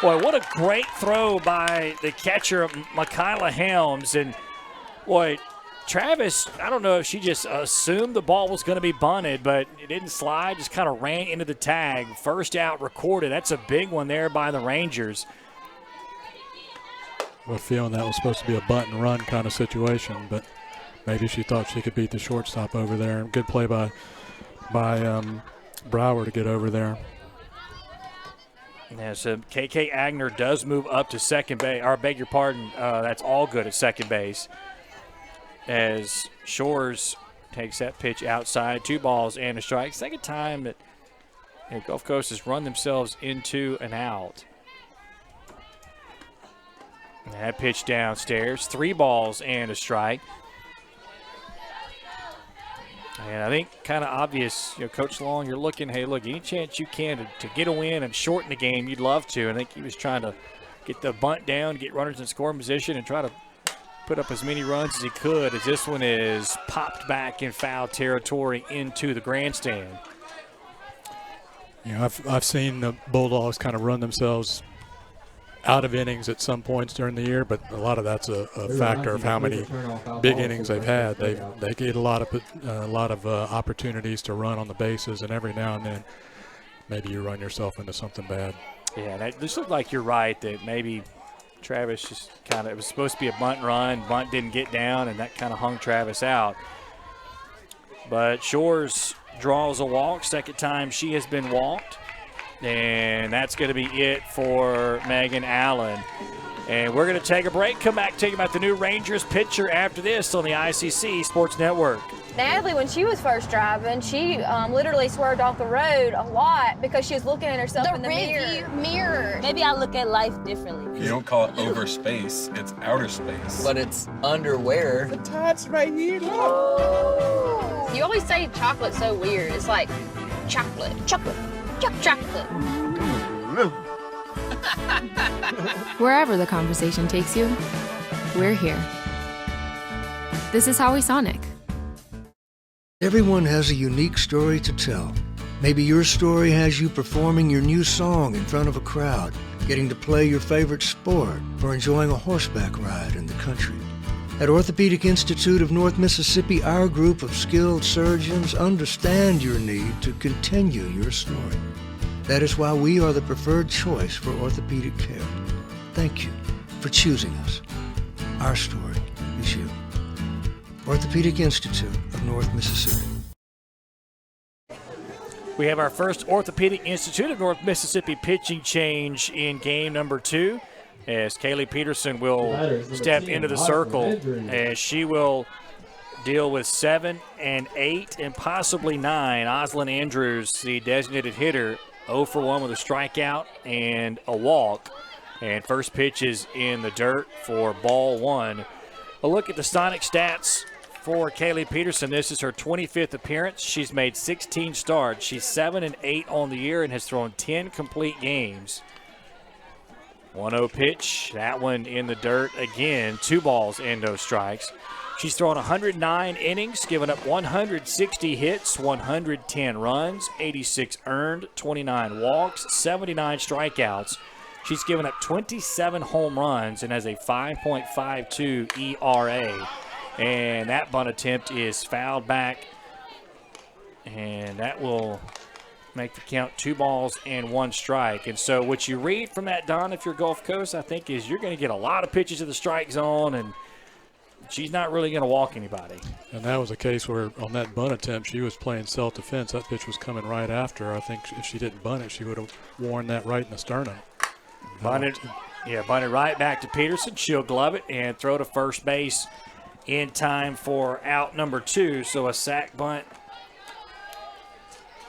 Boy, what a great throw by the catcher, Michaela Helms. And, boy, Travis, I don't know if she just assumed the ball was going to be bunted, but it didn't slide, just kind of ran into the tag. First out recorded. That's a big one there by the Rangers. Well, feeling that was supposed to be a bunt and run kind of situation, but maybe she thought she could beat the shortstop over there. Good play by Brower to get over there. Yeah, so KK Agner does move up to second base, or beg your pardon, that's Allgood at second base. As Shores takes that pitch outside, 2 balls and a strike. Second time that Gulf Coast has run themselves into an out. And that pitch downstairs, 3 balls and a strike. And I think kind of obvious, Coach Long, you're looking, hey, look, any chance you can to get a win and shorten the game, you'd love to. I think he was trying to get the bunt down, get runners in scoring position, and try to put up as many runs as he could, as this one is popped back in foul territory into the grandstand. I've seen the Bulldogs kind of run themselves out of innings at some points during the year, but a lot of that's a factor of how many big innings they've had. They get a lot of opportunities to run on the bases, and every now and then maybe you run yourself into something bad. Yeah, this looked like you're right that maybe Travis just it was supposed to be a bunt run. Bunt didn't get down, and that kind of hung Travis out. But Shores draws a walk. Second time she has been walked. And that's going to be it for Megan Allen. And we're going to take a break, come back, tell you about the new Rangers pitcher after this on the ICC Sports Network. Natalie, when she was first driving, she literally swerved off the road a lot because she was looking at herself in the mirror. Maybe I look at life differently. You don't call it over space, it's outer space. But it's underwear. The title's right here, look. You always say chocolate's so weird. It's like chocolate. Wherever the conversation takes you, we're here. This is Howie Sonic. Everyone has a unique story to tell. Maybe your story has you performing your new song in front of a crowd, getting to play your favorite sport, or enjoying a horseback ride in the country. At Orthopedic Institute of North Mississippi, our group of skilled surgeons understand your need to continue your story. That is why we are the preferred choice for orthopedic care. Thank you for choosing us. Our story is you. Orthopedic Institute of North Mississippi. We have our first Orthopedic Institute of North Mississippi pitching change in game number 2, as Kaylee Peterson will step into the circle, as she will deal with 7 and 8 and possibly 9. Oslin Andrews, the designated hitter, 0 for 1 with a strikeout and a walk. And first pitch is in the dirt for ball 1. A look at the Sonic stats for Kaylee Peterson. This is her 25th appearance. She's made 16 starts. She's 7 and 8 on the year and has thrown 10 complete games. 1-0 pitch. That one in the dirt again. 2 balls and no strikes. She's thrown 109 innings, given up 160 hits, 110 runs, 86 earned, 29 walks, 79 strikeouts. She's given up 27 home runs and has a 5.52 ERA. And that bunt attempt is fouled back, and that will make the count 2 balls and 1 strike. And so what you read from that, Don, if you're Gulf Coast, I think is you're going to get a lot of pitches to the strike zone, and she's not really going to walk anybody. And that was a case where on that bunt attempt, she was playing self-defense. That pitch was coming right after. I think if she didn't bunt it, she would have worn that right in the sternum. Bunted right back to Peterson. She'll glove it and throw to first base in time for out number 2. So a sac bunt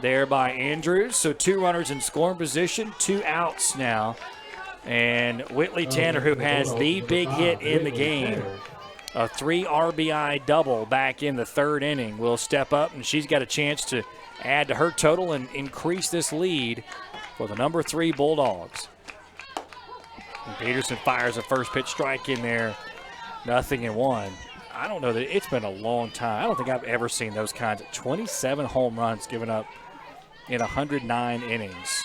there by Andrews. So 2 runners in scoring position, 2 outs now. And Whitley Tanner, who has the big hit in the game, a 3 RBI double back in the 3rd inning, will step up, and she's got a chance to add to her total and increase this lead for the number 3 Bulldogs. And Peterson fires a first pitch strike in there, 0-1. I don't know that it's been a long time. I don't think I've ever seen those kinds of 27 home runs given up in 109 innings.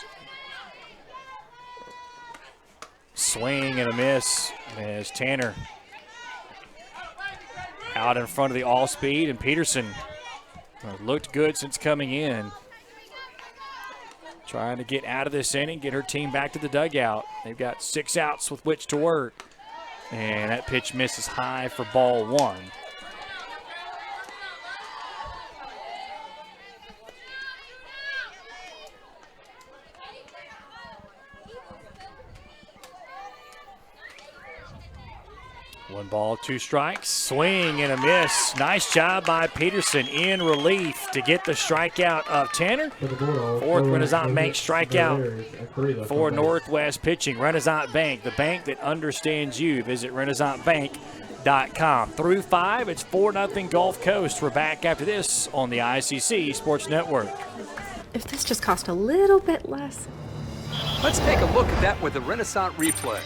Swing and a miss as Tanner out in front of the all speed, and Peterson looked good since coming in. Trying to get out of this inning, get her team back to the dugout. They've got 6 outs with which to work. And that pitch misses high for ball 1. One ball, 2 strikes, swing and a miss. Nice job by Peterson in relief to get the strikeout of Tanner. 4th Renaissance Bank strikeout for Northwest pitching. Renaissance Bank, the bank that understands you. Visit RenaissanceBank.com. Through 5, it's 4-0 Gulf Coast. We're back after this on the ICC Sports Network. If this just cost a little bit less. Let's take a look at that with the Renaissance replay.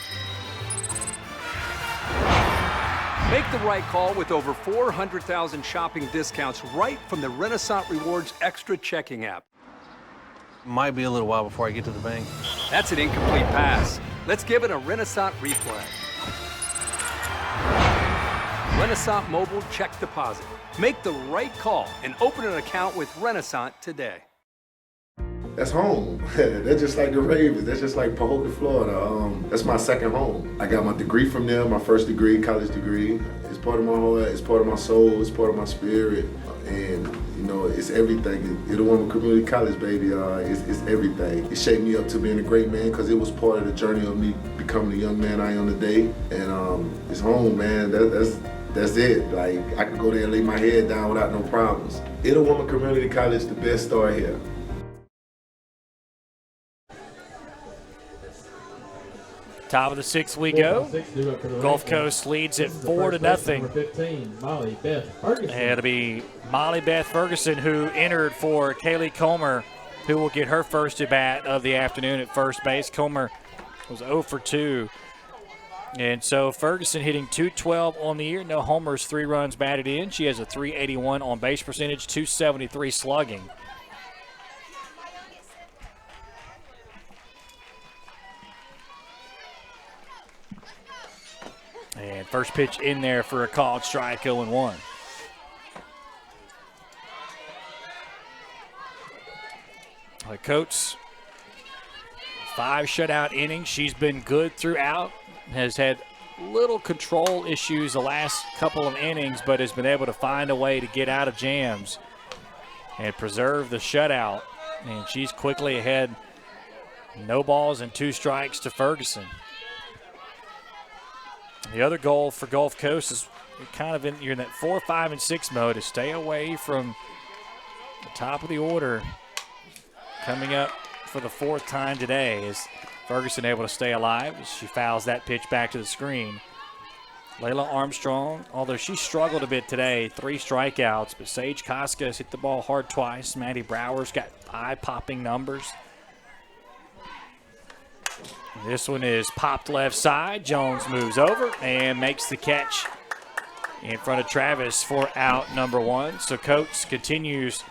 Make the right call with over 400,000 shopping discounts right from the Renaissance Rewards Extra Checking app. Might be a little while before I get to the bank. That's an incomplete pass. Let's give it a Renaissance replay. Renaissance Mobile Check Deposit. Make the right call and open an account with Renaissance today. That's home. That's just like the Ravens. That's just like Pahokee, Florida. That's my second home. I got my degree from there, my first degree, college degree. It's part of my heart, it's part of my soul, it's part of my spirit. And, you know, it's everything. Itawamba Community College, baby, it's everything. It shaped me up to being a great man because it was part of the journey of me becoming the young man I am today. And it's home, man. That's it. Like, I could go there and lay my head down without no problems. Itawamba Community College, the best story here. Top of the sixth we go. Gulf Coast leads it 4-0. And it'll be Molly Beth Ferguson who entered for Kaylee Comer, who will get her first at bat of the afternoon at first base. Comer was 0 for 2. And so Ferguson hitting .212 on the year. No homers, 3 runs batted in. She has a .381 on base percentage, .273 slugging. And first pitch in there for a called strike, 0-1. Coates, 5 shutout innings. She's been good throughout. Has had little control issues the last couple of innings, but has been able to find a way to get out of jams and preserve the shutout. And she's quickly ahead. No balls and 2 strikes to Ferguson. The other goal for Gulf Coast is kind of you're in that 4, 5, and 6 mode to stay away from the top of the order. Coming up for the 4th time today is Ferguson able to stay alive as she fouls that pitch back to the screen. Layla Armstrong, although she struggled a bit today, 3 strikeouts, but Sage Koska has hit the ball hard twice. Maddie Brower's got eye-popping numbers. This one is popped left side. Jones moves over and makes the catch in front of Travis for out number 1. So Coates continues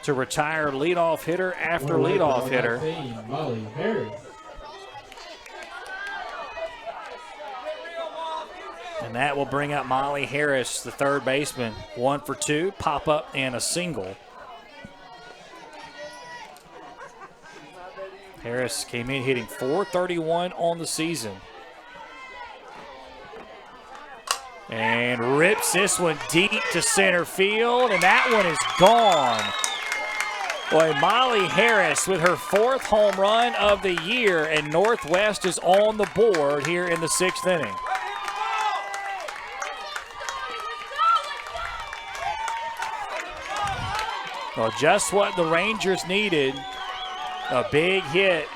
to retire leadoff hitter after leadoff hitter. And that will bring up Molly Harris, the third baseman. 1 for 2, pop up and a single. Harris came in hitting .431 on the season. And rips this one deep to center field, and that one is gone. Boy, Molly Harris with her 4th home run of the year, and Northwest is on the board here in the 6th inning. Well, just what the Rangers needed. A big hit.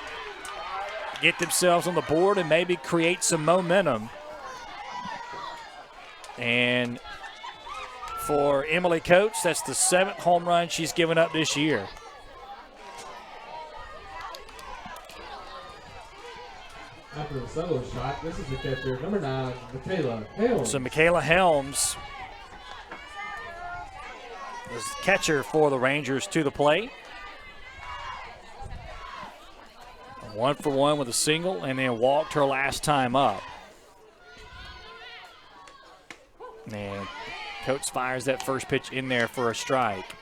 Get themselves on the board and maybe create some momentum. And for Emily Coates, that's the 7th home run she's given up this year. After the solo shot, this is the catcher, number 9, Michaela Helms. So Michaela Helms is the catcher for the Rangers to the plate. 1 for 1 with a single, and then walked her last time up. And Coates fires that first pitch in there for a strike.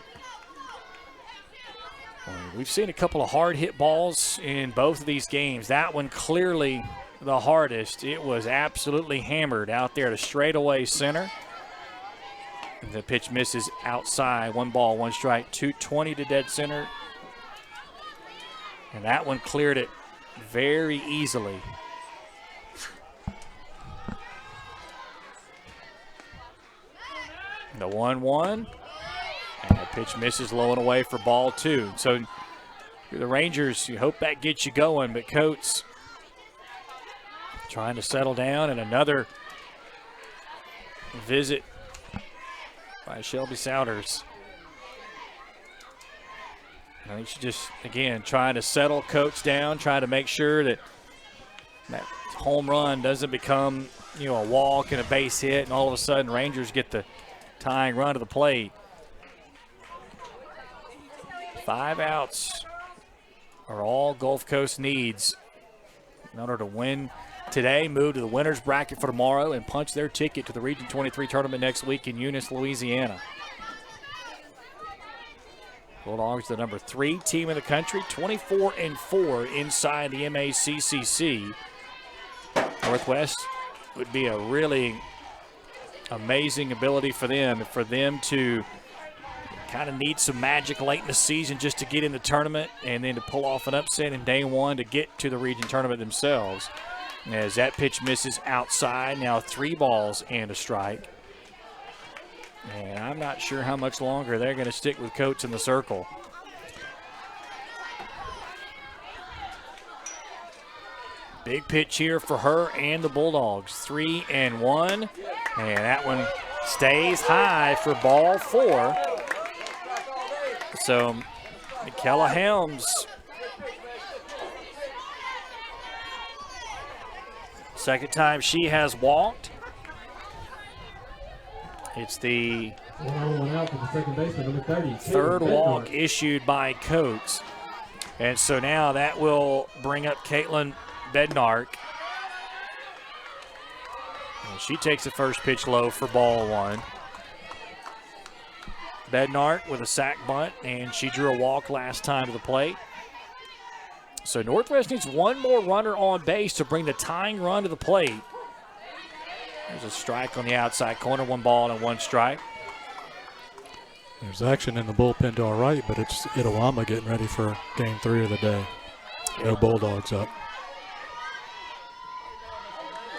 We've seen a couple of hard hit balls in both of these games. That one clearly the hardest. It was absolutely hammered out there to straightaway center. And the pitch misses outside. 1 ball, 1 strike, 220 to dead center. And that one cleared it very easily. The 1-1. And that pitch misses low and away for ball 2. So the Rangers, you hope that gets you going, but Coates trying to settle down, and another visit by Shelby Souders. I think she just, again, trying to settle Coates down, trying to make sure that that home run doesn't become, a walk and a base hit, and all of a sudden Rangers get the tying run to the plate. 5 outs are all Gulf Coast needs in order to win today, move to the winner's bracket for tomorrow, and punch their ticket to the Region 23 tournament next week in Eunice, Louisiana. Bulldogs, the number 3 team in the country, 24-4 inside the MACCC. Northwest would be a really amazing ability for them to kind of need some magic late in the season just to get in the tournament, and then to pull off an upset in day 1 to get to the region tournament themselves. As that pitch misses outside, now 3 balls and a strike. And I'm not sure how much longer they're going to stick with Coates in the circle. Big pitch here for her and the Bulldogs. 3-1. And that one stays high for ball 4. So McKella Helms, second time she has walked. It's the third walk issued by Coates. And so now that will bring up Caitlin Bednark. And she takes the first pitch low for ball 1. Bednark with a sac bunt, and she drew a walk last time to the plate. So Northwest needs one more runner on base to bring the tying run to the plate. There's a strike on the outside corner, 1 ball and 1 strike. There's action in the bullpen to our right, but it's Itawamba getting ready for game 3 of the day. No Bulldogs up.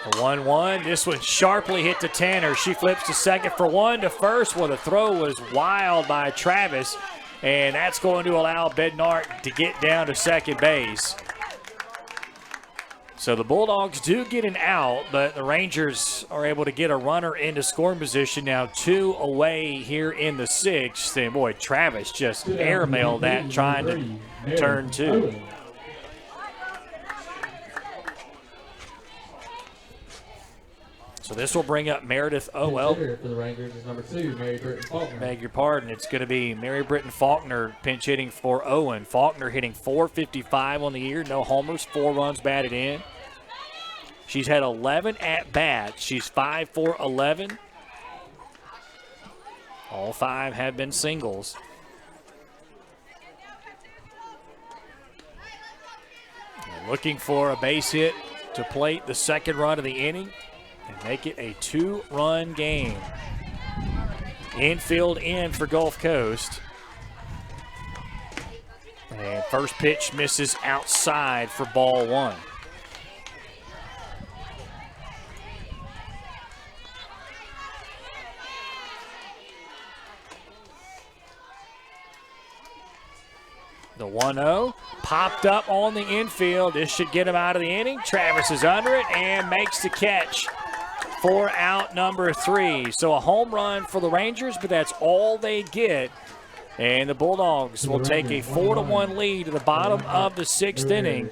A 1-1. This one sharply hit to Tanner. She flips to second for 1 to first. Well, the throw was wild by Travis, and that's going to allow Bednark to get down to second base. So the Bulldogs do get an out, but the Rangers are able to get a runner into scoring position. Now 2 away here in the 6th. And boy, Travis just airmailed that trying to turn 2. So this will bring up Meredith Owell. For the Rangers is number 2, Mary Britton Faulkner. Beg your pardon. It's going to be Mary Britton Faulkner pinch hitting for Owen. Faulkner hitting .455 on the year. No homers, 4 runs batted in. She's had 11 at-bats. She's 5 for 11. All 5 have been singles. Looking for a base hit to plate the second run of the inning and make it a 2-run game. Infield in for Gulf Coast. And first pitch misses outside for ball 1. The 1-0 popped up on the infield. This should get him out of the inning. Travis is under it and makes the catch for out number 3. So a home run for the Rangers, but that's all they get. And the Bulldogs will take a 4-1 lead to the bottom of the 6th inning.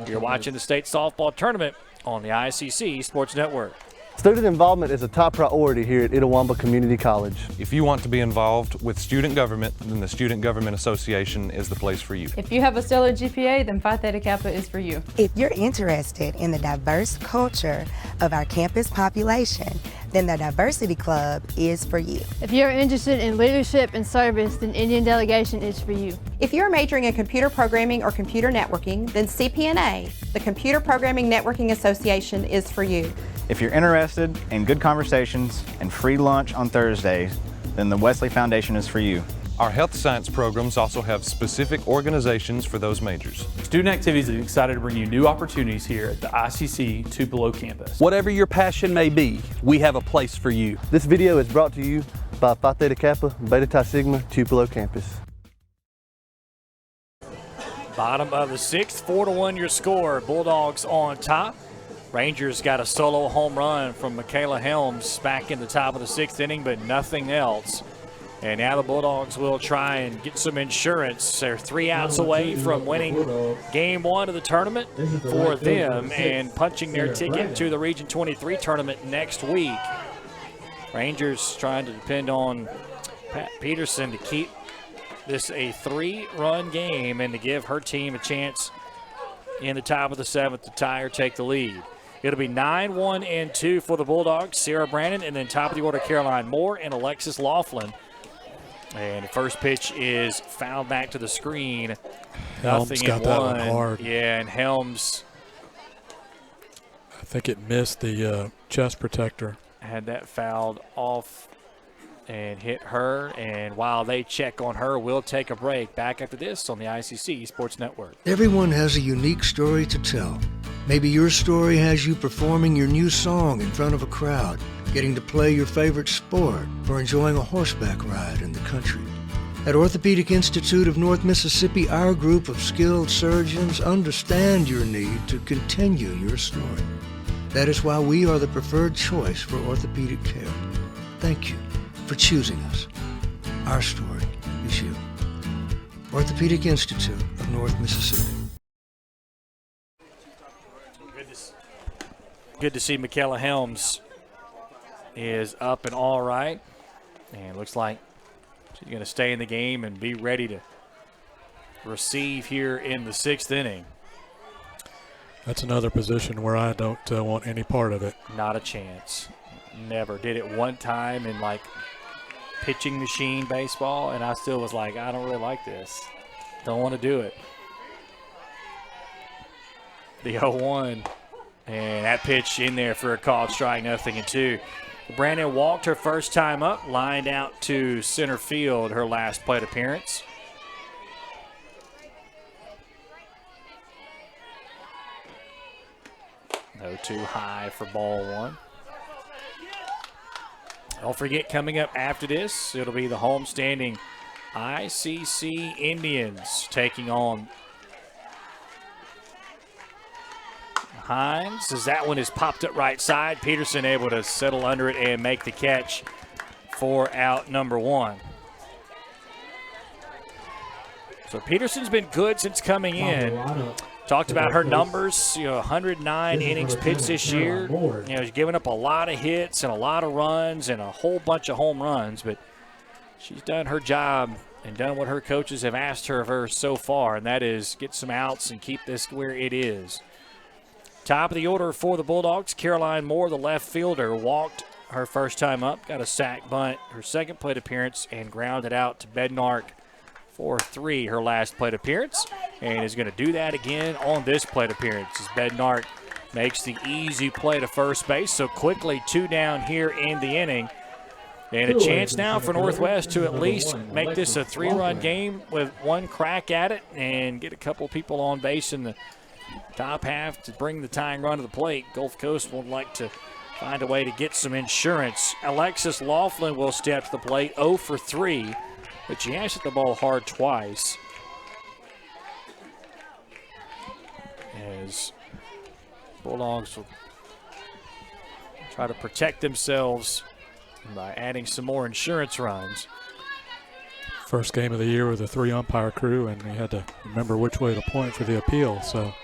You're watching the state softball tournament on the ICC Sports Network. Student involvement is a top priority here at Itawamba Community College. If you want to be involved with student government, then the Student Government Association is the place for you. If you have a stellar GPA, then Phi Theta Kappa is for you. If you're interested in the diverse culture of our campus population, then the Diversity Club is for you. If you're interested in leadership and service, then Indian Delegation is for you. If you're majoring in computer programming or computer networking, then CPNA, the Computer Programming Networking Association, is for you. If you're interested in good conversations and free lunch on Thursdays, then the Wesley Foundation is for you. Our health science programs also have specific organizations for those majors. Student Activities is excited to bring you new opportunities here at the ICC Tupelo campus. Whatever your passion may be, we have a place for you. This video is brought to you by Phi Theta Kappa, Beta Chi Sigma, Tupelo campus. Bottom of the 6th, 4-1 your score. Bulldogs on top. Rangers got a solo home run from Michaela Helms back in the top of the 6th inning, but nothing else. And now the Bulldogs will try and get some insurance. They're 3 outs away from winning game 1 of the tournament for them and punching their ticket to the Region 23 tournament next week. Rangers trying to depend on Pat Peterson to keep this a 3-run game and to give her team a chance in the top of the 7th to tie or take the lead. It'll be 9-1-2 for the Bulldogs. Sarah Brandon, and then top of the order Caroline Moore and Alexis Laughlin. And the first pitch is fouled back to the screen. Helms Nothing got in that 1. one hard. Yeah, and Helms, I think it missed the chest protector. had that fouled off and hit her. And while they check on her, we'll take a break. Back after this on the ICC Sports Network. Everyone has a unique story to tell. Maybe your story has you performing your new song in front of a crowd, getting to play your favorite sport, or enjoying a horseback ride in the country. At Orthopedic Institute of North Mississippi, our group of skilled surgeons understand your need to continue your story. That is why we are the preferred choice for orthopedic care. Thank you for choosing us. Our story is you. Orthopedic Institute of North Mississippi. Good to see Michaela Helms is up and all right. And looks like she's going to stay in the game and be ready to receive here in the 6th inning. That's another position where I don't want any part of it. Not a chance. Never. Did it one time in like pitching machine baseball, and I still was like, I don't really like this. Don't want to do it. The 0-1. And that pitch in there for a called strike, 0-2. Brandon walked her first time up, lined out to center field her last plate appearance. No too high for ball one. Don't forget, coming up after this, it'll be the homestanding ICC Indians taking on Hines, as that one is popped up right side. Peterson able to settle under it and make the catch for out number 1. So Peterson's been good since coming in. Talked about her numbers, 109 innings pitched this year. She's given up a lot of hits and a lot of runs and a whole bunch of home runs, but she's done her job and done what her coaches have asked her of her so far, and that is get some outs and keep this where it is. Top of the order for the Bulldogs, Caroline Moore, the left fielder, walked her first time up, got a sac bunt, her second plate appearance, and grounded out to Bednark for 3, her last plate appearance, and is going to do that again on this plate appearance as Bednark makes the easy play to first base. So quickly 2 down here in the inning, and a chance now for Northwest to at least make this a 3-run game with 1 crack at it and get a couple people on base in the top half to bring the tying run to the plate. Gulf Coast would like to find a way to get some insurance. Alexis Laughlin will step to the plate, 0 for 3, but she has hit the ball hard twice. As Bulldogs will try to protect themselves by adding some more insurance runs. First game of the year with a 3-umpire crew, and we had to remember which way to point for the appeal, so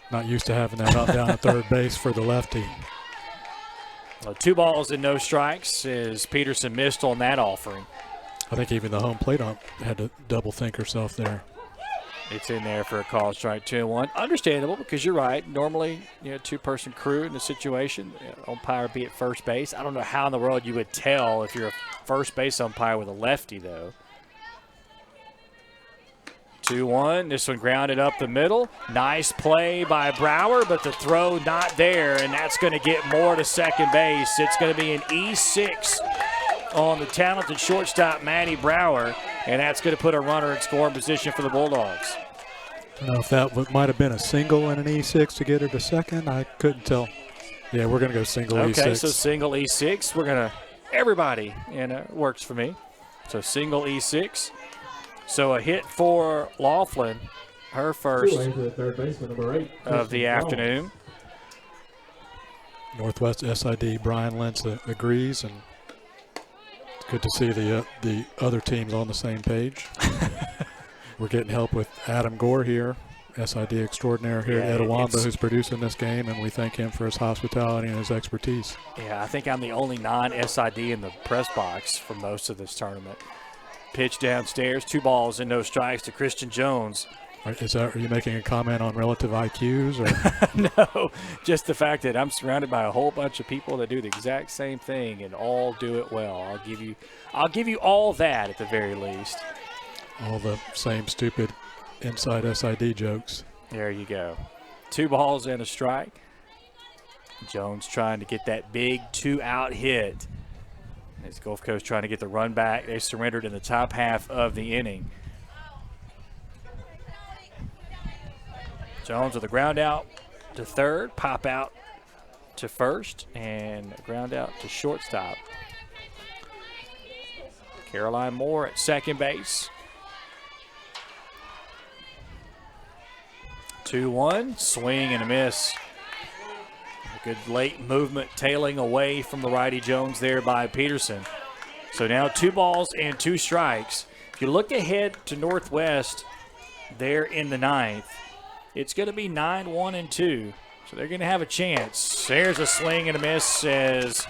not used to having that up down at third base for the lefty. Well, 2 balls and no strikes as Peterson missed on that offering. I think even the home plate ump had to double think herself there. It's in there for a call strike, 2-1. Understandable, because you're right. Normally, 2-person crew in the situation, umpire be at first base. I don't know how in the world you would tell if you're a first base umpire with a lefty, though. 2-1. This one grounded up the middle. Nice play by Brower, but the throw not there, and that's going to get Moore to second base. It's going to be an E6 on the talented shortstop, Maddie Brower, and that's going to put a runner in scoring position for the Bulldogs. I don't know if that might have been a single and an E6 to get her to second. I couldn't tell. Yeah, we're going to go single E6. Okay, so single E6. We're going to – everybody, works for me. So single E6. So a hit for Laughlin, her first of the afternoon. Northwest SID Brian Lentz agrees, and it's good to see the other teams on the same page. We're getting help with Adam Gore here, SID extraordinaire here at Etowamba, who's producing this game, and we thank him for his hospitality and his expertise. Yeah, I think I'm the only non-SID in the press box for most of this tournament. Pitch downstairs, 2 balls and no strikes to Christian Jones. Are you making a comment on relative IQs? Or? No, just the fact that I'm surrounded by a whole bunch of people that do the exact same thing and all do it well. I'll give you all that at the very least. All the same stupid inside SID jokes. There you go. 2 balls and a strike. Jones trying to get that big 2-out hit. As Gulf Coast trying to get the run back. They surrendered in the top half of the inning. Jones with a ground out to third, pop out to first and ground out to shortstop. Caroline Moore at second base. 2-1, swing and a miss. A good late movement, tailing away from the righty Jones there by Peterson. So now 2 balls and 2 strikes. If you look ahead to Northwest there in the 9th, it's going to be 9-1-2. So they're going to have a chance. There's a swing and a miss as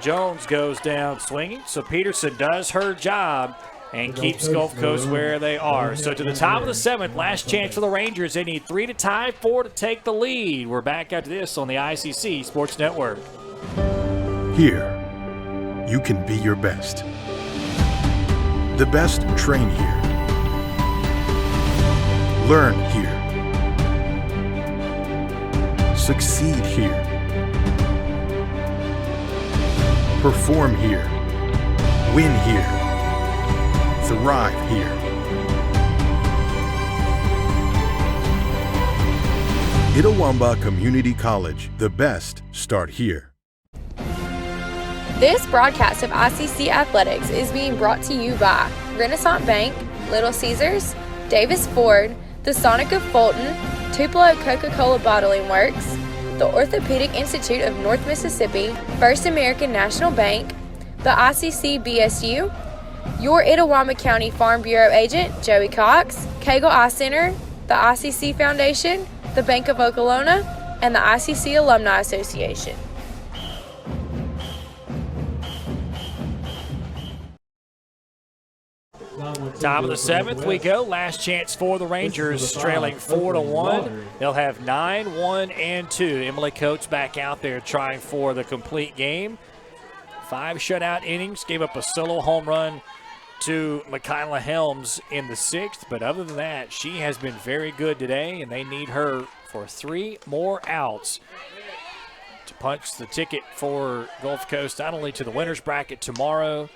Jones goes down swinging. So Peterson does her job and keeps Gulf Coast where they are. So to the top of the 7th, last chance for the Rangers. They need 3 to tie, 4 to take the lead. We're back after this on the ICC Sports Network. Here, you can be your best. The best train here. Learn here. Succeed here. Perform here. Win here. Thrive here. Itawamba Community College. The best start here. This broadcast of ICC Athletics is being brought to you by Renaissance Bank, Little Caesars, Davis Ford, the Sonic of Fulton, Tupelo Coca-Cola Bottling Works, the Orthopedic Institute of North Mississippi, First American National Bank, the ICC BSU, your Itawamba County Farm Bureau agent, Joey Cox, Cagle Eye Center, the ICC Foundation, the Bank of Okolona, and the ICC Alumni Association. Top of the 7th we go. Last chance for the Rangers, trailing 4-1. They'll have 9-1-2. Emily Coates back out there trying for the complete game. 5 shutout innings, gave up a solo home run to Michaela Helms in the 6th. But other than that, she has been very good today, and they need her for 3 more outs to punch the ticket for Gulf Coast, not only to the winner's bracket tomorrow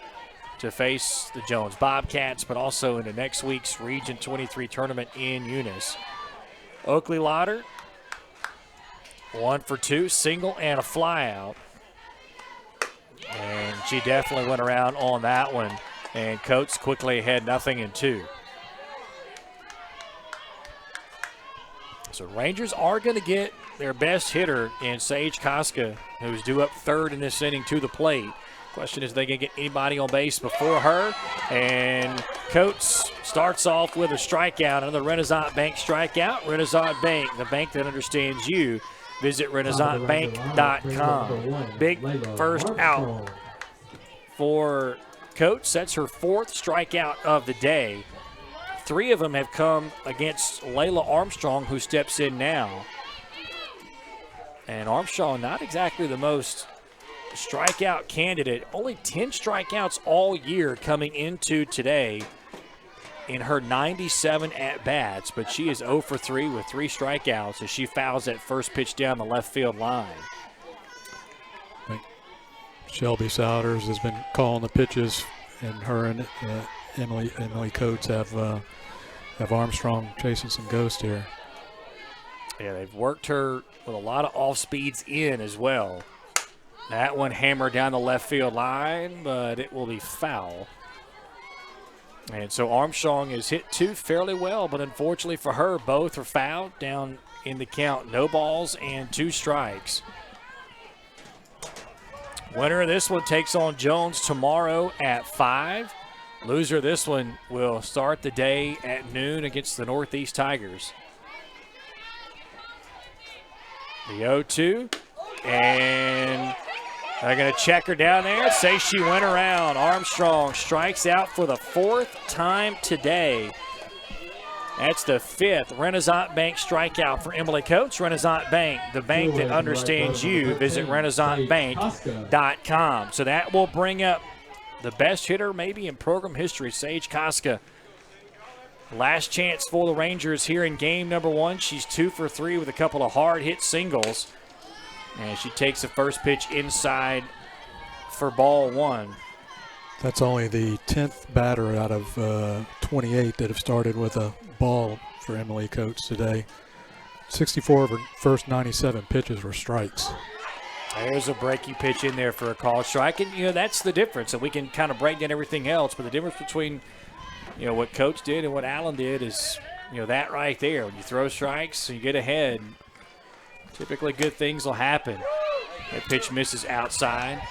to face the Jones Bobcats, but also into next week's Region 23 tournament in Eunice. Oakley Lauder, 1 for 2, single and a fly out. And she definitely went around on that one. And Coates quickly ahead, 0-2. So Rangers are going to get their best hitter in Sage Koska, who's due up 3rd in this inning to the plate. Question is, they going to get anybody on base before her? And Coates starts off with a strikeout, another Renaissance Bank strikeout. Renaissance Bank, the bank that understands you. Visit RenaissanceBank.com. Big first out for Coates. That's her 4th strikeout of the day. 3 of them have come against Layla Armstrong, who steps in now. And Armstrong, not exactly the most strikeout candidate. Only 10 strikeouts all year coming into today in her 97 at-bats, but she is 0 for 3 with 3 strikeouts as she fouls that first pitch down the left field line. Shelby Souders has been calling the pitches, and her and Emily Coates have Armstrong chasing some ghost here. Yeah, they've worked her with a lot of off speeds in as well. That one hammered down the left field line, but it will be foul. And so Armstrong has hit 2 fairly well, but unfortunately for her, both are fouled down in the count. No balls and 2 strikes. Winner of this one takes on Jones tomorrow at 5. Loser of this one will start the day at noon against the Northeast Tigers. The 0-2, and they're going to check her down there. Say she went around. Armstrong strikes out for the 4th time today. That's the 5th Renaissance Bank strikeout for Emily Coates. Renaissance Bank, the bank that understands you. Visit RenaissanceBank.com. So that will bring up the best hitter maybe in program history, Sage Koska. Last chance for the Rangers here in game number 1. She's 2 for 3 with a couple of hard-hit singles. And she takes the first pitch inside for ball 1. That's only the 10th batter out of 28 that have started with a ball for Emily Coates today. 64 of her first 97 pitches were strikes. There's a breaking pitch in there for a call strike, and that's the difference. And we can kind of break down everything else, but the difference between what Coach did and what Allen did is that right there. When you throw strikes, you get ahead. Typically, good things will happen. That pitch misses outside.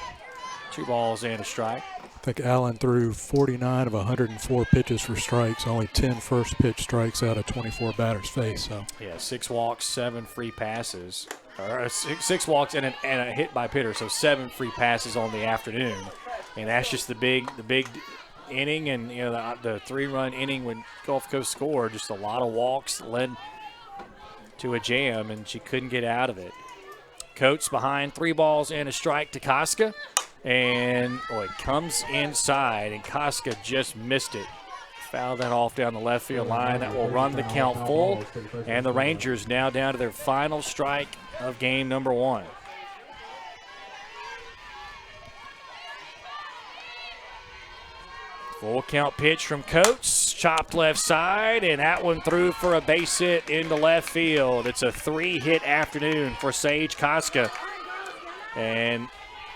2 balls and a strike. I think Allen threw 49 of 104 pitches for strikes, only 10 first pitch strikes out of 24 batters faced. So yeah, 6 walks, 7 free passes. Or 6 walks and a hit by Pitter, so 7 free passes on the afternoon, and that's just the big inning, and the 3-run inning when Gulf Coast scored. Just a lot of walks led to a jam, and she couldn't get out of it. Coates behind, 3 balls and a strike to Koska, and it comes inside, and Koska just missed it. Foul that off down the left field line. That will run the count full, and the Rangers now down to their final strike of game number 1. Full count pitch from Coates, chopped left side, and that one threw for a base hit into left field. It's a 3-hit afternoon for Sage Koska, and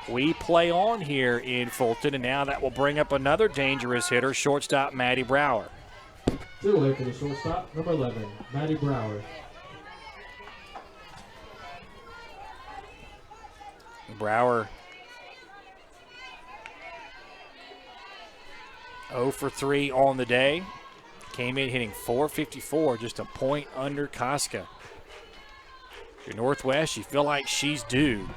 we play on here in Fulton, and now that will bring up another dangerous hitter, shortstop Maddie Brower. 2 away for the shortstop, number 11, Maddie Brower. Brower 0 for 3 on the day. Came in hitting .454, just a point under Koska. If you're Northwest, you feel like she's due.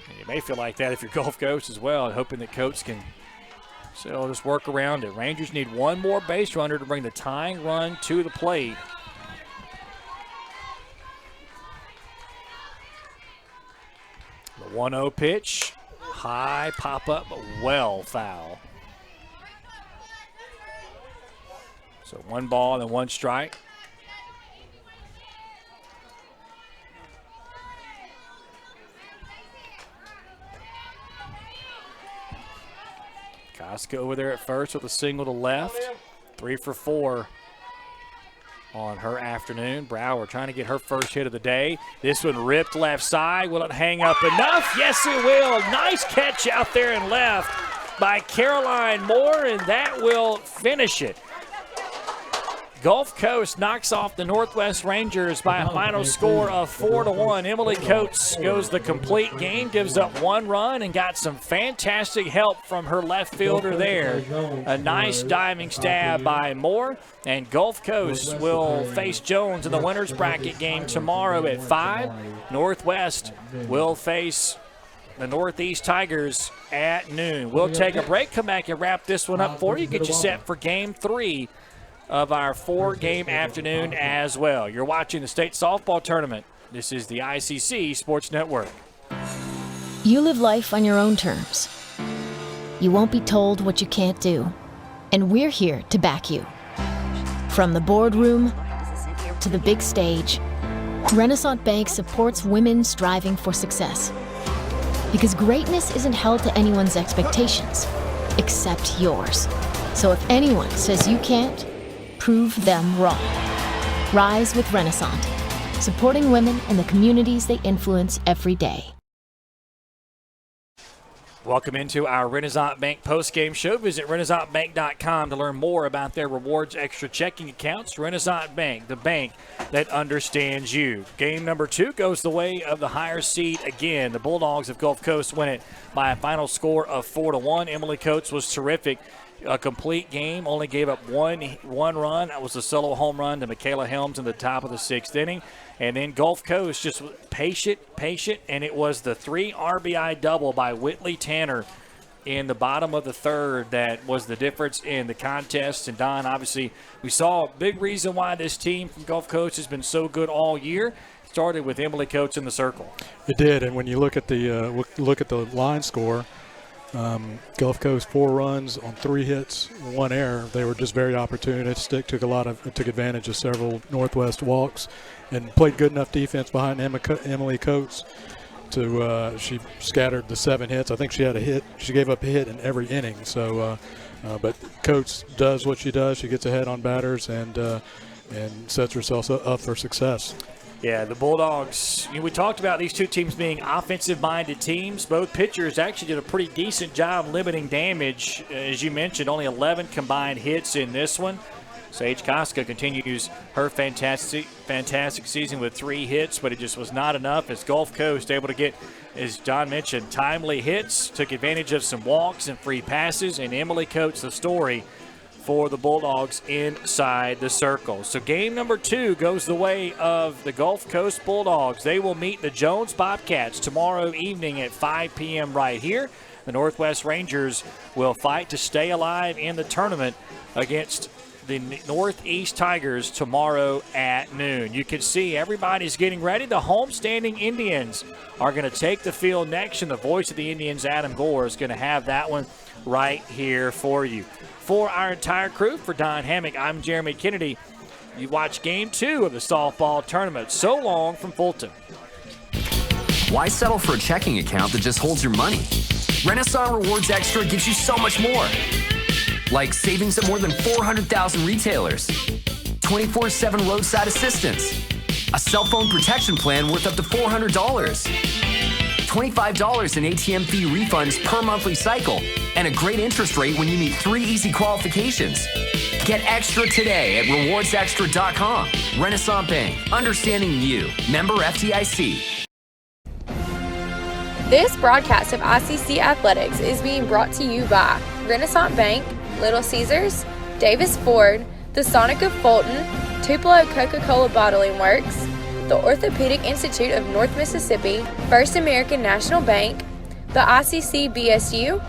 And you may feel like that if you're Gulf Coast as well, hoping that Coates can still just work around it. Rangers need 1 more base runner to bring the tying run to the plate. The 1-0 pitch, high pop up, but well foul. So 1 ball and 1 strike. Koska over there at first with a single to left. 3 for 4 on her afternoon. Brower trying to get her first hit of the day. This one ripped left side. Will it hang up enough? Yes, it will. Nice catch out there and left by Caroline Moore, and that will finish it. Gulf Coast knocks off the Northwest Rangers by a final score of 4-1. Emily Coates goes the complete game, gives up 1 run, and got some fantastic help from her left fielder there. A nice diving stab by Moore, and Gulf Coast will face Jones in the winner's bracket game tomorrow at 5. Northwest will face the Northeast Tigers at noon. We'll take a break, come back and wrap this one up for you, get you set for game 3 of our 4-game afternoon as well. You're watching the state softball tournament. This is the ICC Sports Network. You live life on your own terms. You won't be told what you can't do. And we're here to back you. From the boardroom to the big stage, Renaissance Bank supports women striving for success. Because greatness isn't held to anyone's expectations, except yours. So if anyone says you can't, prove them wrong. Rise with Renaissance, supporting women and the communities they influence every day. Welcome into our Renaissance Bank post-game show. Visit renaissancebank.com to learn more about their rewards extra checking accounts. Renaissance Bank, the bank that understands you. Game number 2 goes the way of the higher seed again. The Bulldogs of Gulf Coast win it by a final score of 4-1. Emily Coates was terrific. A complete game, only gave up one run. That was a solo home run to Michaela Helms in the top of the 6th inning. And then Gulf Coast just patient, and it was the 3 RBI double by Whitley Tanner in the bottom of the 3rd that was the difference in the contest. And Don, obviously, we saw a big reason why this team from Gulf Coast has been so good all year. Started with Emily Coates in the circle. It did, and when you look at the line score, Gulf Coast 4 runs on 3 hits, 1 error. They were just very opportunistic. Took advantage of several Northwest walks, and played good enough defense behind Emily Coates to she scattered the 7 hits. I think she had a hit. She gave up a hit in every inning. So, but Coates does what she does. She gets ahead on batters, and and sets herself up for success. Yeah, the Bulldogs, we talked about these two teams being offensive-minded teams. Both pitchers actually did a pretty decent job limiting damage. As you mentioned, only 11 combined hits in this one. Sage Koska continues her fantastic season with 3 hits, but it just was not enough as Gulf Coast able to get, as John mentioned, timely hits, took advantage of some walks and free passes, and Emily Coates the story for the Bulldogs inside the circle. So game number 2 goes the way of the Gulf Coast Bulldogs. They will meet the Jones Bobcats tomorrow evening at 5 p.m. right here. The Northwest Rangers will fight to stay alive in the tournament against the Northeast Tigers tomorrow at noon. You can see everybody's getting ready. The homestanding Indians are going to take the field next, and the voice of the Indians, Adam Gore, is going to have that one right here for you. For our entire crew, for Don Hammock, I'm Jeremy Kennedy. You watch Game 2 of the softball tournament. So long from Fulton. Why settle for a checking account that just holds your money? Renaissance Rewards Extra gives you so much more. Like savings at more than 400,000 retailers, 24/7 roadside assistance, a cell phone protection plan worth up to $400, $25 in ATM fee refunds per monthly cycle, and a great interest rate when you meet 3 easy qualifications. Get extra today at rewardsextra.com. Renaissance Bank, understanding you. Member FDIC. This broadcast of ICC Athletics is being brought to you by Renaissance Bank, Little Caesars, Davis Ford, the Sonic of Fulton, Tupelo Coca-Cola Bottling Works, the Orthopedic Institute of North Mississippi, First American National Bank, the ICC BSU,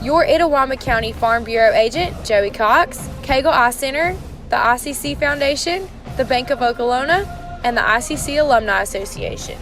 your Itawamba County Farm Bureau agent, Joey Cox, Cagle Eye Center, the ICC Foundation, the Bank of Okolona, and the ICC Alumni Association.